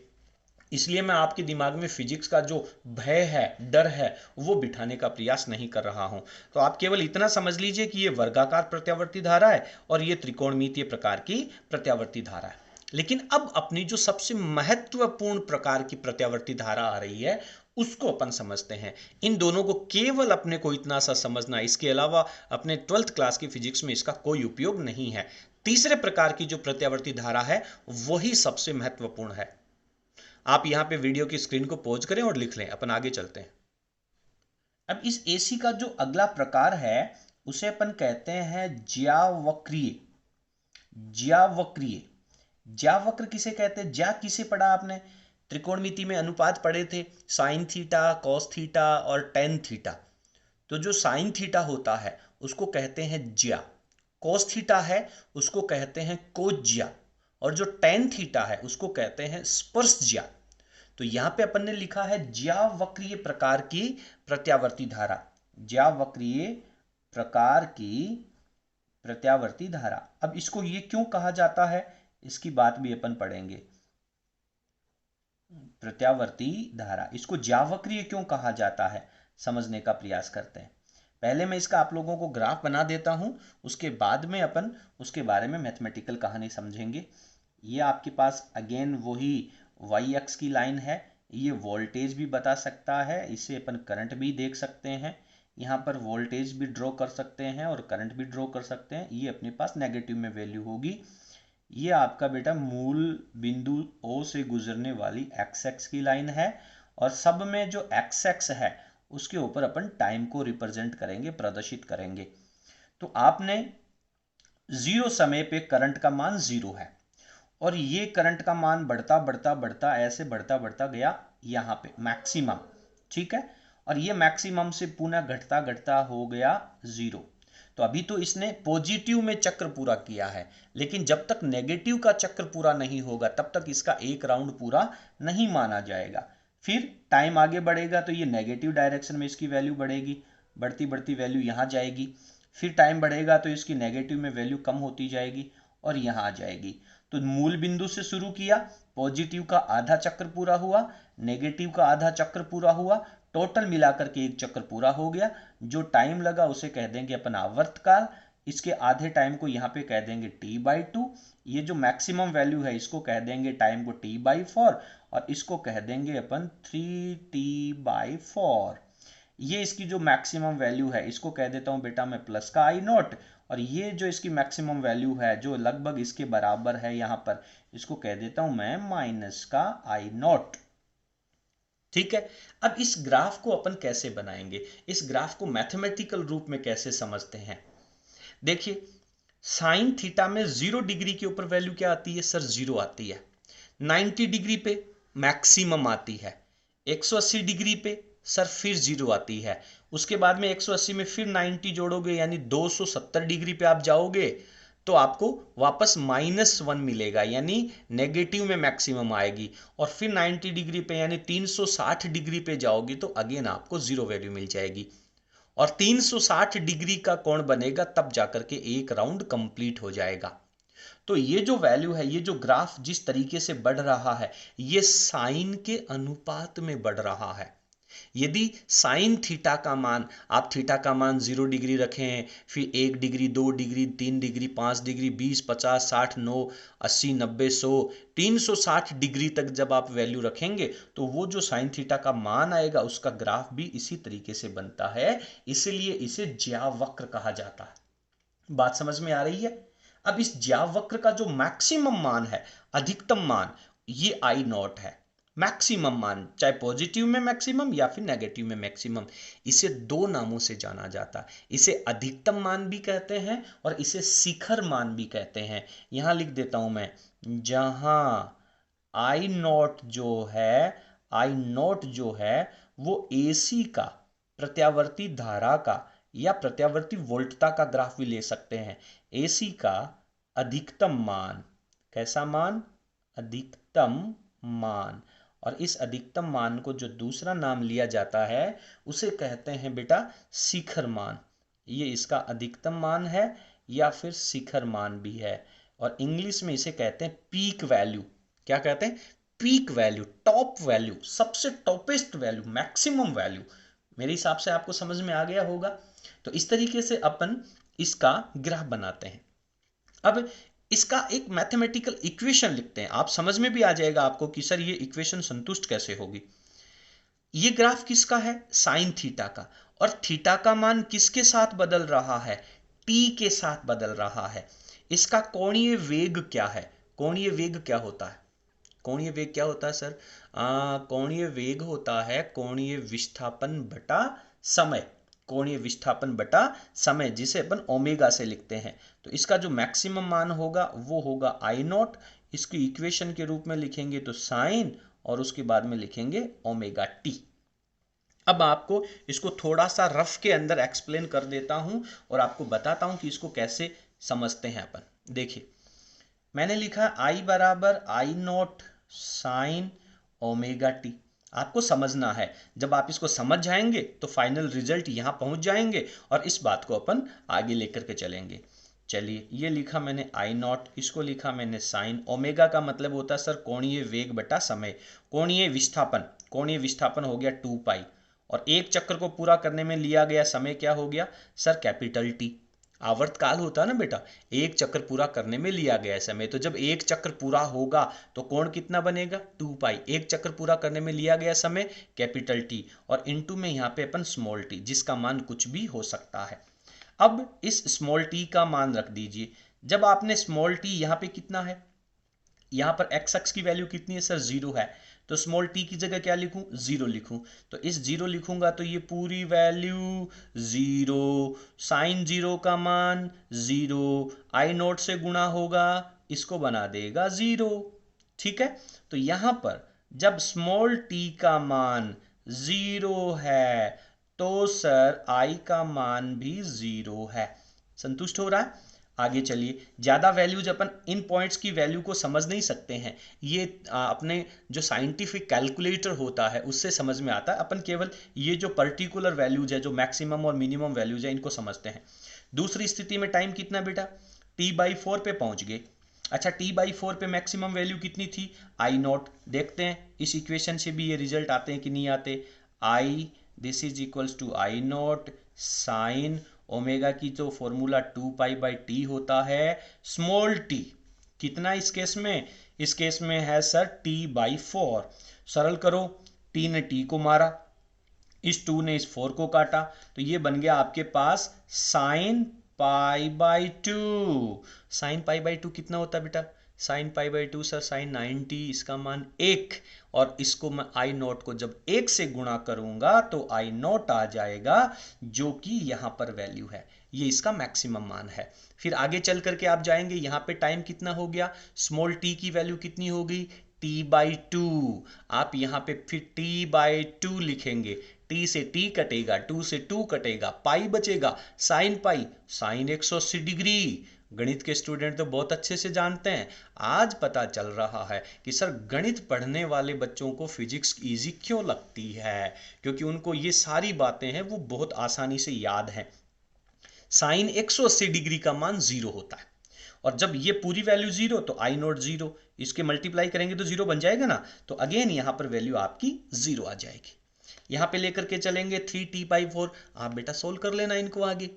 इसलिए मैं आपके दिमाग में फिजिक्स का जो भय है, डर है, वो बिठाने का प्रयास नहीं कर रहा हूं। तो आप केवल इतना समझ लीजिए कि ये वर्गाकार प्रत्यावर्ती धारा है और ये त्रिकोणमितीय प्रकार की प्रत्यावर्ती धारा है। लेकिन अब अपनी जो सबसे महत्वपूर्ण प्रकार की प्रत्यावर्ती धारा आ रही है उसको अपन समझते हैं। इन दोनों को केवल अपने को इतना सा समझना, इसके अलावा अपने 12th क्लास की फिजिक्स में इसका कोई उपयोग नहीं है। तीसरे प्रकार की जो प्रत्यावर्ती धारा है वही सबसे महत्वपूर्ण है। आप यहां पे वीडियो की स्क्रीन को पॉज करें और लिख लें, अपन आगे चलते हैं। अब इस एसी का जो अगला प्रकार है उसे अपन कहते हैं ज्यावक्रीय। ज्यावक्रीय, ज्यावक्र किसे कहते हैं? ज्या किसे पढ़ा आपने? त्रिकोणमिति में अनुपात पढ़े थे, साइन थीटा, कॉस थीटा और टेन थीटा। तो जो साइन थीटा होता है उसको कहते हैं ज्या, कॉस थीटा है उसको कहते हैं कोज्या, और जो टेन थीटा है उसको कहते हैं स्पर्शज्या। तो यहां पे अपन ने लिखा है ज्यावक्रीय प्रकार की प्रत्यावर्ती धारा, ज्यावक्रीय प्रकार की प्रत्यावर्ती धारा। अब इसको ये क्यों कहा जाता है इसकी बात भी अपन पढ़ेंगे। प्रत्यावर्ती धारा, इसको ज्यावक्रीय क्यों कहा जाता है समझने का प्रयास करते हैं। पहले मैं इसका आप लोगों को ग्राफ बना देता हूं, उसके बाद में अपन उसके बारे में मैथमेटिकल कहानी समझेंगे। ये आपके पास अगेन वही वाई एक्स की लाइन है, ये वोल्टेज भी बता सकता है, इसे अपन करंट भी देख सकते हैं, यहाँ पर वोल्टेज भी ड्रॉ कर सकते हैं और करंट भी ड्रॉ कर सकते हैं। ये अपने पास नेगेटिव में वैल्यू होगी। ये आपका बेटा मूल बिंदु O से गुजरने वाली एक्स एक्स की लाइन है, और सब में जो एक्स एक्स है उसके ऊपर अपन टाइम को रिप्रेजेंट करेंगे, प्रदर्शित करेंगे। तो आपने जीरो समय पे करंट का मान जीरो है, और ये करंट का मान बढ़ता बढ़ता बढ़ता ऐसे बढ़ता बढ़ता गया यहाँ पे मैक्सिमम, ठीक है, और ये मैक्सिमम से पुनः घटता घटता हो गया जीरो। तो अभी तो इसने पॉजिटिव में चक्र पूरा किया है, लेकिन जब तक नेगेटिव का चक्र पूरा नहीं होगा तब तक इसका एक राउंड पूरा नहीं माना जाएगा। फिर टाइम आगे बढ़ेगा तो ये नेगेटिव डायरेक्शन में इसकी वैल्यू बढ़ेगी, बढ़ती बढ़ती वैल्यू यहाँ जाएगी। फिर टाइम बढ़ेगा तो इसकी नेगेटिव में वैल्यू कम होती जाएगी और यहाँ आ जाएगी। तो मूल बिंदु से शुरू किया, पॉजिटिव का आधा चक्र पूरा हुआ, नेगेटिव का आधा चक्र पूरा हुआ, टोटल मिलाकर के एक चक्र पूरा हो गया। जो टाइम लगा उसे कह देंगे अपन आवर्तकाल, इसके आधे टाइम को यहाँ पे कह देंगे t/2। ये जो मैक्सिमम वैल्यू है इसको कह देंगे टाइम को t/4, और इसको कह देंगे अपन 3t/4। ये इसकी जो मैक्सिमम वैल्यू है इसको कह देता हूं बेटा मैं प्लस का I0, और ये जो इसकी मैक्सिमम वैल्यू है जो लगभग इसके बराबर है यहां पर, इसको कह देता हूं मैं माइनस का I0। ठीक है। अब इस ग्राफ को अपन कैसे बनाएंगे, इस ग्राफ को मैथमेटिकल रूप में कैसे समझते हैं? देखिए, साइन थीटा में 0 डिग्री के ऊपर वैल्यू क्या आती है सर? 0 आती है। 90 डिग्री पे मैक्सिमम आती है। 180 डिग्री पे सर फिर 0 आती है। उसके बाद में 180 में फिर 90 जोड़ोगे यानी 270 डिग्री पे आप जाओगे तो आपको वापस -1 मिलेगा, यानी नेगेटिव में मैक्सिमम आएगी। और फिर 90 डिग्री पे यानी 360 डिग्री पे जाओगी तो अगेन आपको 0 वैल्यू मिल जाएगी। और 360 डिग्री का कोण बनेगा तब जाकर के एक राउंड कंप्लीट हो जाएगा। तो ये जो वैल्यू है, ये जो ग्राफ जिस तरीके से बढ़ रहा है, ये साइन के अनुपात में बढ़ रहा है। यदि साइन थीटा का मान, आप थीटा का मान 0 डिग्री रखें, फिर 1 degree, 2 degree, 3 degree, 5 degree, 20, 50, 60, 9, 80, 90, 100, 360 degree तक जब आप वैल्यू रखेंगे तो वो जो साइन थीटा का मान आएगा उसका ग्राफ भी इसी तरीके से बनता है, इसलिए इसे ज्यावक्र कहा जाता है। बात समझ में आ रही है? अब इस ज्याव वक्र का जो मैक्सिमम मान है, अधिकतम मान, ये आई नॉट है। मैक्सिमम मान, चाहे पॉजिटिव में मैक्सिमम या फिर नेगेटिव में मैक्सिमम, इसे दो नामों से जाना जाता है। इसे अधिकतम मान भी कहते हैं और इसे शिखर मान भी कहते हैं। यहां लिख देता हूं मैं, जहां आई नॉट जो है वो एसी का, प्रत्यावर्ती धारा का या प्रत्यावर्ती वोल्टता का ग्राफ भी ले सकते हैं। एसी का अधिकतम मान, कैसा मान? अधिकतम मान। और इस अधिकतम मान को जो दूसरा नाम लिया जाता है उसे कहते हैं बेटा शिखर मान। ये इसका अधिकतम मान है या फिर शिखर मान भी है। और इंग्लिश में इसे कहते हैं पीक वैल्यू। क्या कहते हैं? पीक वैल्यू, टॉप वैल्यू, सबसे टॉपेस्ट वैल्यू, मैक्सिमम वैल्यू। मेरे हिसाब से आपको समझ में आ गया होगा। तो इस तरीके से अपन इसका ग्राफ बनाते हैं। अब इसका एक मैथमेटिकल इक्वेशन लिखते हैं, आप समझ में भी आ जाएगा आपको कि सर ये इक्वेशन संतुष्ट कैसे होगी। ये ग्राफ किसका है? साइन थीटा का। और थीटा का मान किसके साथ बदल रहा है? टी के साथ बदल रहा है। इसका कोणीय वेग क्या है? कोणीय वेग क्या होता है? कोणीय वेग क्या होता है सर? कोणीय वेग होता है कोणीय विस्थापन बटा समय। कोणीय विस्थापन बटा समय, जिसे अपन ओमेगा से लिखते हैं। तो इसका जो मैक्सिमम मान होगा वो होगा आई नॉट। इसकी इक्वेशन के रूप में लिखेंगे तो साइन, और उसके बाद में लिखेंगे ओमेगा टी। अब आपको इसको थोड़ा सा रफ के अंदर एक्सप्लेन कर देता हूं और आपको बताता हूं कि इसको कैसे समझते हैं अपन। देखिए, मैंने लिखा आई बराबर आई नॉट साइन ओमेगा टी। आपको समझना है, जब आप इसको समझ जाएंगे तो फाइनल रिजल्ट यहां पहुंच जाएंगे और इस बात को अपन आगे लेकर के चलेंगे। चलिए, ये लिखा मैंने आई नॉट, इसको लिखा मैंने साइन। ओमेगा का मतलब होता है सर कोणीय वेग बटा समय। कोणीय विस्थापन हो गया 2 पाई, और एक चक्र को पूरा करने में लिया गया समय क्या हो गया सर? Capital T. आवर्तकाल होता है ना बेटा, एक चक्र पूरा करने में लिया गया समय। तो जब एक चक्र पूरा होगा तो कोण कितना बनेगा? 2 पाई। एक चक्र पूरा करने में लिया गया समय कैपिटल टी, और इनटू में यहाँ पे अपन स्मॉल टी, जिसका मान कुछ भी हो सकता है। अब इस स्मॉल टी का मान रख दीजिए। जब आपने स्मॉल टी यहाँ पे कितना है, यहाँ पर एक्स अक्ष की वैल्यू कितनी है सर? 0 है। तो स्मॉल टी की जगह क्या लिखूं? 0 लिखूं। तो इस 0 लिखूंगा तो ये पूरी वैल्यू 0, साइन 0 का मान 0, आई नोट से गुणा होगा, इसको बना देगा 0। ठीक है, तो यहां पर जब स्मॉल टी का मान 0 है तो सर आई का मान भी 0 है। संतुष्ट हो रहा है? आगे चलिए, ज़्यादा वैल्यूज अपन इन पॉइंट्स की वैल्यू को समझ नहीं सकते हैं। ये अपने जो साइंटिफिक कैलकुलेटर होता है उससे समझ में आता है। अपन केवल ये जो पर्टिकुलर वैल्यूज है, जो मैक्सिमम और मिनिमम वैल्यूज है, इनको समझते हैं। दूसरी स्थिति में टाइम कितना बेटा? t/4 पे पहुंच गए। अच्छा, t/4 पे मैक्सिमम वैल्यू कितनी थी? आई नॉट। देखते हैं इस इक्वेशन से भी ये रिजल्ट आते हैं कि नहीं आते। I, this is equals to I not sign omega की जो फॉर्मूला 2 पाई बाई टी होता है, स्मॉल टी कितना इस केस में? इस केस में है सर t/4। सरल करो, t ने t को मारा, इस 2 ने इस 4 को काटा, तो ये बन गया आपके पास साइन π/2। साइन π/2 कितना होता है बेटा? साइन π/2 सर साइन 90, इसका मान 1, और इसको मैं आई नॉट को जब 1 से गुणा करूंगा तो आई नॉट आ जाएगा, जो कि यहां पर वैल्यू है। ये इसका मैक्सिमम मान है। फिर आगे चल करके आप जाएंगे, यहां पे टाइम कितना हो गया? स्मॉल टी की वैल्यू कितनी होगी? t/2। आप यहां पे फिर t/2 लिखेंगे। t से t कटेगा, 2 से 2 कटेगा, पाई बचेगा, साइन पाई, साइन 180 डिग्री। गणित के स्टूडेंट तो बहुत अच्छे से जानते हैं। आज पता चल रहा है कि सर गणित पढ़ने वाले बच्चों को फिजिक्स इजी क्यों लगती है, क्योंकि उनको ये सारी बातें हैं वो बहुत आसानी से याद हैं। साइन 180 डिग्री का मान 0 होता है, और जब ये पूरी वैल्यू 0 तो आई नॉट 0, इसके मल्टीप्लाई करेंगे तो 0 बन जाएगा ना। तो अगेन यहां पर वैल्यू आपकी 0 आ जाएगी। यहां पे लेकर के चलेंगे 3t/4। आप बेटा सोल्व कर लेना इनको आगे।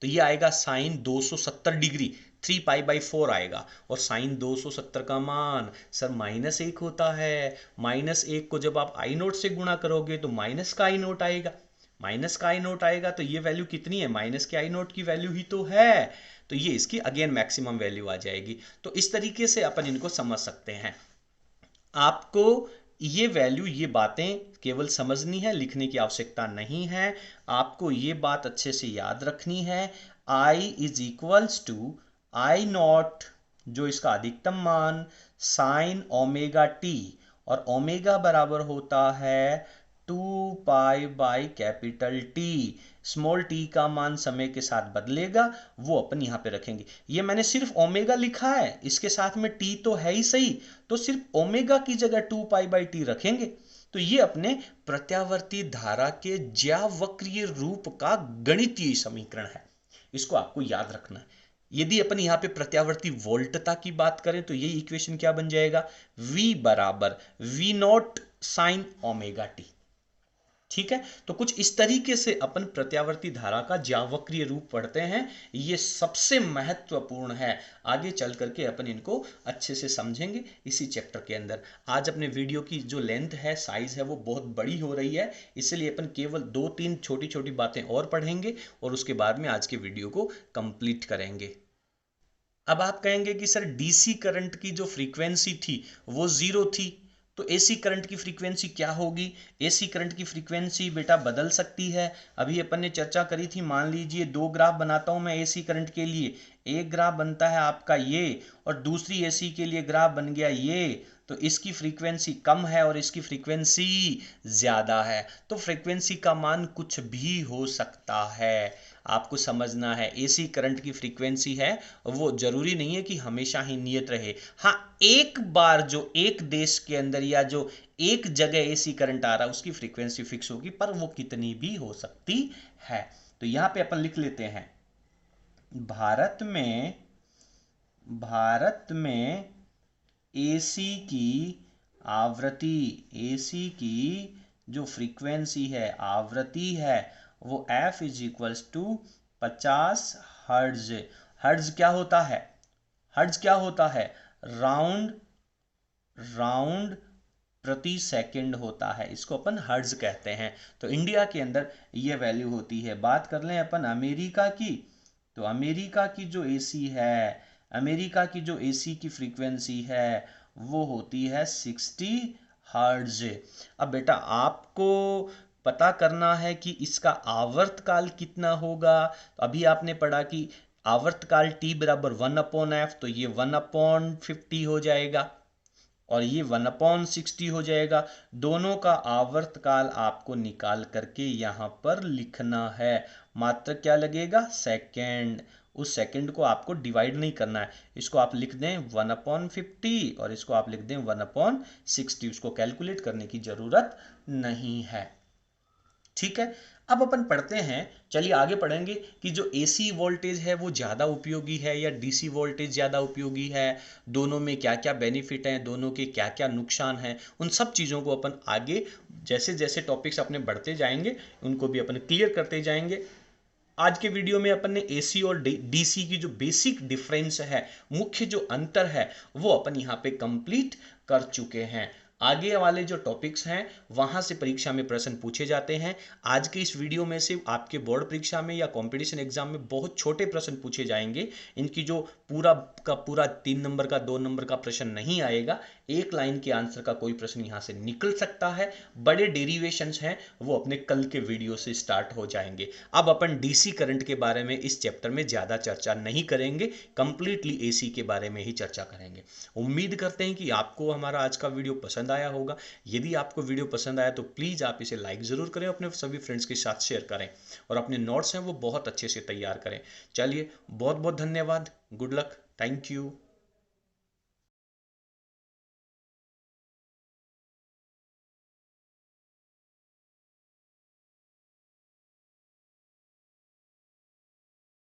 तो ये आएगा साइन 270 डिग्री, 3π/4 आएगा, और साइन 270 का मान सर -1 होता है। -1 को जब आप आई नोट से गुणा करोगे तो माइनस का आई नोट आएगा। माइनस का आई नोट आएगा तो ये वैल्यू कितनी है? माइनस के आई नोट की वैल्यू ही तो है। तो ये इसकी अगेन मैक्सिमम वैल्यू आ जाएगी। तो इस तरीके से अपन इनको समझ सकते हैं। आपको ये वैल्यू, ये बातें केवल समझनी है, लिखने की आवश्यकता नहीं है। आपको ये बात अच्छे से याद रखनी है, I is equals to I naught, जो इसका अधिकतम मान, साइन ओमेगा टी, और ओमेगा बराबर होता है 2 पाई/कैपिटल टी। स्मॉल टी का मान समय के साथ बदलेगा, वो अपन यहां पे रखेंगे। ये मैंने सिर्फ ओमेगा लिखा है, इसके साथ में टी तो है ही सही, तो सिर्फ ओमेगा की जगह 2 पाई/टी रखेंगे। तो ये अपने प्रत्यावर्ती धारा के ज्यावक्रीय रूप का गणितीय समीकरण है, इसको आपको याद रखना है। यदि अपन यहां पे प्रत्यावर्ती वोल्टता की बात करें तो ये इक्वेशन क्या बन जाएगा, V बराबर V not sign omega T. ठीक है, तो कुछ इस तरीके से अपन प्रत्यावर्ती धारा का ज्यावक्रीय रूप पढ़ते हैं, ये सबसे महत्वपूर्ण है। आगे चल करके अपन इनको अच्छे से समझेंगे इसी चैप्टर के अंदर। आज अपने वीडियो की जो लेंथ है, साइज है, वो बहुत बड़ी हो रही है, इसलिए अपन केवल 2-3 छोटी छोटी बातें और पढ़ेंगे और उसके बाद में आज के वीडियो को कंप्लीट करेंगे। अब आप कहेंगे कि सर डीसी करंट की जो फ्रीक्वेंसी थी वो 0 थी, तो एसी करंट की फ्रीक्वेंसी क्या होगी? एसी करंट की फ्रीक्वेंसी बेटा बदल सकती है। अभी अपन ने चर्चा करी थी, मान लीजिए 2 ग्राफ बनाता हूं मैं एसी करंट के लिए। एक ग्राफ बनता है आपका ये, और दूसरी एसी के लिए ग्राफ बन गया ये। तो इसकी फ्रीक्वेंसी कम है और इसकी फ्रीक्वेंसी ज्यादा है, तो फ्रीक्वेंसी का मान कुछ भी हो सकता है। आपको समझना है, एसी करंट की फ्रीक्वेंसी है वो जरूरी नहीं है कि हमेशा ही नियत रहे। हाँ, एक बार जो एक देश के अंदर या जो एक जगह एसी करंट आ रहा है उसकी फ्रीक्वेंसी फिक्स होगी, पर वो कितनी भी हो सकती है। तो यहां पे अपन लिख लेते हैं, भारत में एसी की जो फ्रीक्वेंसी है, आवृत्ति है, वो F is equals to 50 hertz. Hertz क्या होता है? राउंड प्रति सेकंड होता है, इसको अपन हर्ट्ज कहते हैं। तो इंडिया के अंदर ये वैल्यू होती है। बात कर लें अपन अमेरिका की, तो अमेरिका की जो एसी की फ्रीक्वेंसी है वो होती है 60 हर्ट्ज। अब बेटा आपको पता करना है कि इसका आवर्तकाल कितना होगा। तो अभी आपने पढ़ा कि आवर्तकाल T बराबर 1/F, तो ये 1/50 हो जाएगा और ये 1/60 हो जाएगा। दोनों का आवर्तकाल आपको निकाल करके यहां पर लिखना है। मात्र क्या लगेगा? सेकेंड। उस सेकेंड को आपको डिवाइड नहीं करना है, इसको आप लिख दें 1/50 और इसको आप लिख दें 1/60। उसको कैलकुलेट करने की जरूरत नहीं है। ठीक है, अब अपन पढ़ते हैं, चलिए आगे पढ़ेंगे कि जो एसी वोल्टेज है वो ज़्यादा उपयोगी है या डीसी वोल्टेज ज़्यादा उपयोगी है, दोनों में क्या क्या बेनिफिट हैं, दोनों के क्या क्या नुकसान हैं। उन सब चीज़ों को अपन आगे जैसे जैसे टॉपिक्स अपने बढ़ते जाएंगे उनको भी अपन क्लियर करते जाएंगे। आज के वीडियो में अपन ने एसी और डीसी की जो बेसिक डिफरेंस है, मुख्य जो अंतर है, वो अपन यहाँ पे कंप्लीट कर चुके हैं। आगे वाले जो टॉपिक्स हैं वहां से परीक्षा में प्रश्न पूछे जाते हैं। आज के इस वीडियो में से आपके बोर्ड परीक्षा में या कंपटीशन एग्जाम में बहुत छोटे प्रश्न पूछे जाएंगे। इनकी जो पूरा का पूरा 3 नंबर का 2 नंबर का प्रश्न नहीं आएगा, एक लाइन के आंसर का कोई प्रश्न यहां से निकल सकता है। बड़े डेरिवेशंस हैं वो अपने कल के वीडियो से स्टार्ट हो जाएंगे। अब अपन डीसी करंट के बारे में इस चैप्टर में ज्यादा चर्चा नहीं करेंगे, कंप्लीटली एसी के बारे में ही चर्चा करेंगे। उम्मीद करते हैं कि आपको हमारा आज का वीडियो पसंद आया होगा। यदि आपको वीडियो पसंद आया तो प्लीज आप इसे लाइक जरूर करें, अपने सभी फ्रेंड्स के साथ शेयर करें और अपने नोट्स हैं वो बहुत अच्छे से तैयार करें। चलिए, बहुत बहुत धन्यवाद। Good luck. Thank you.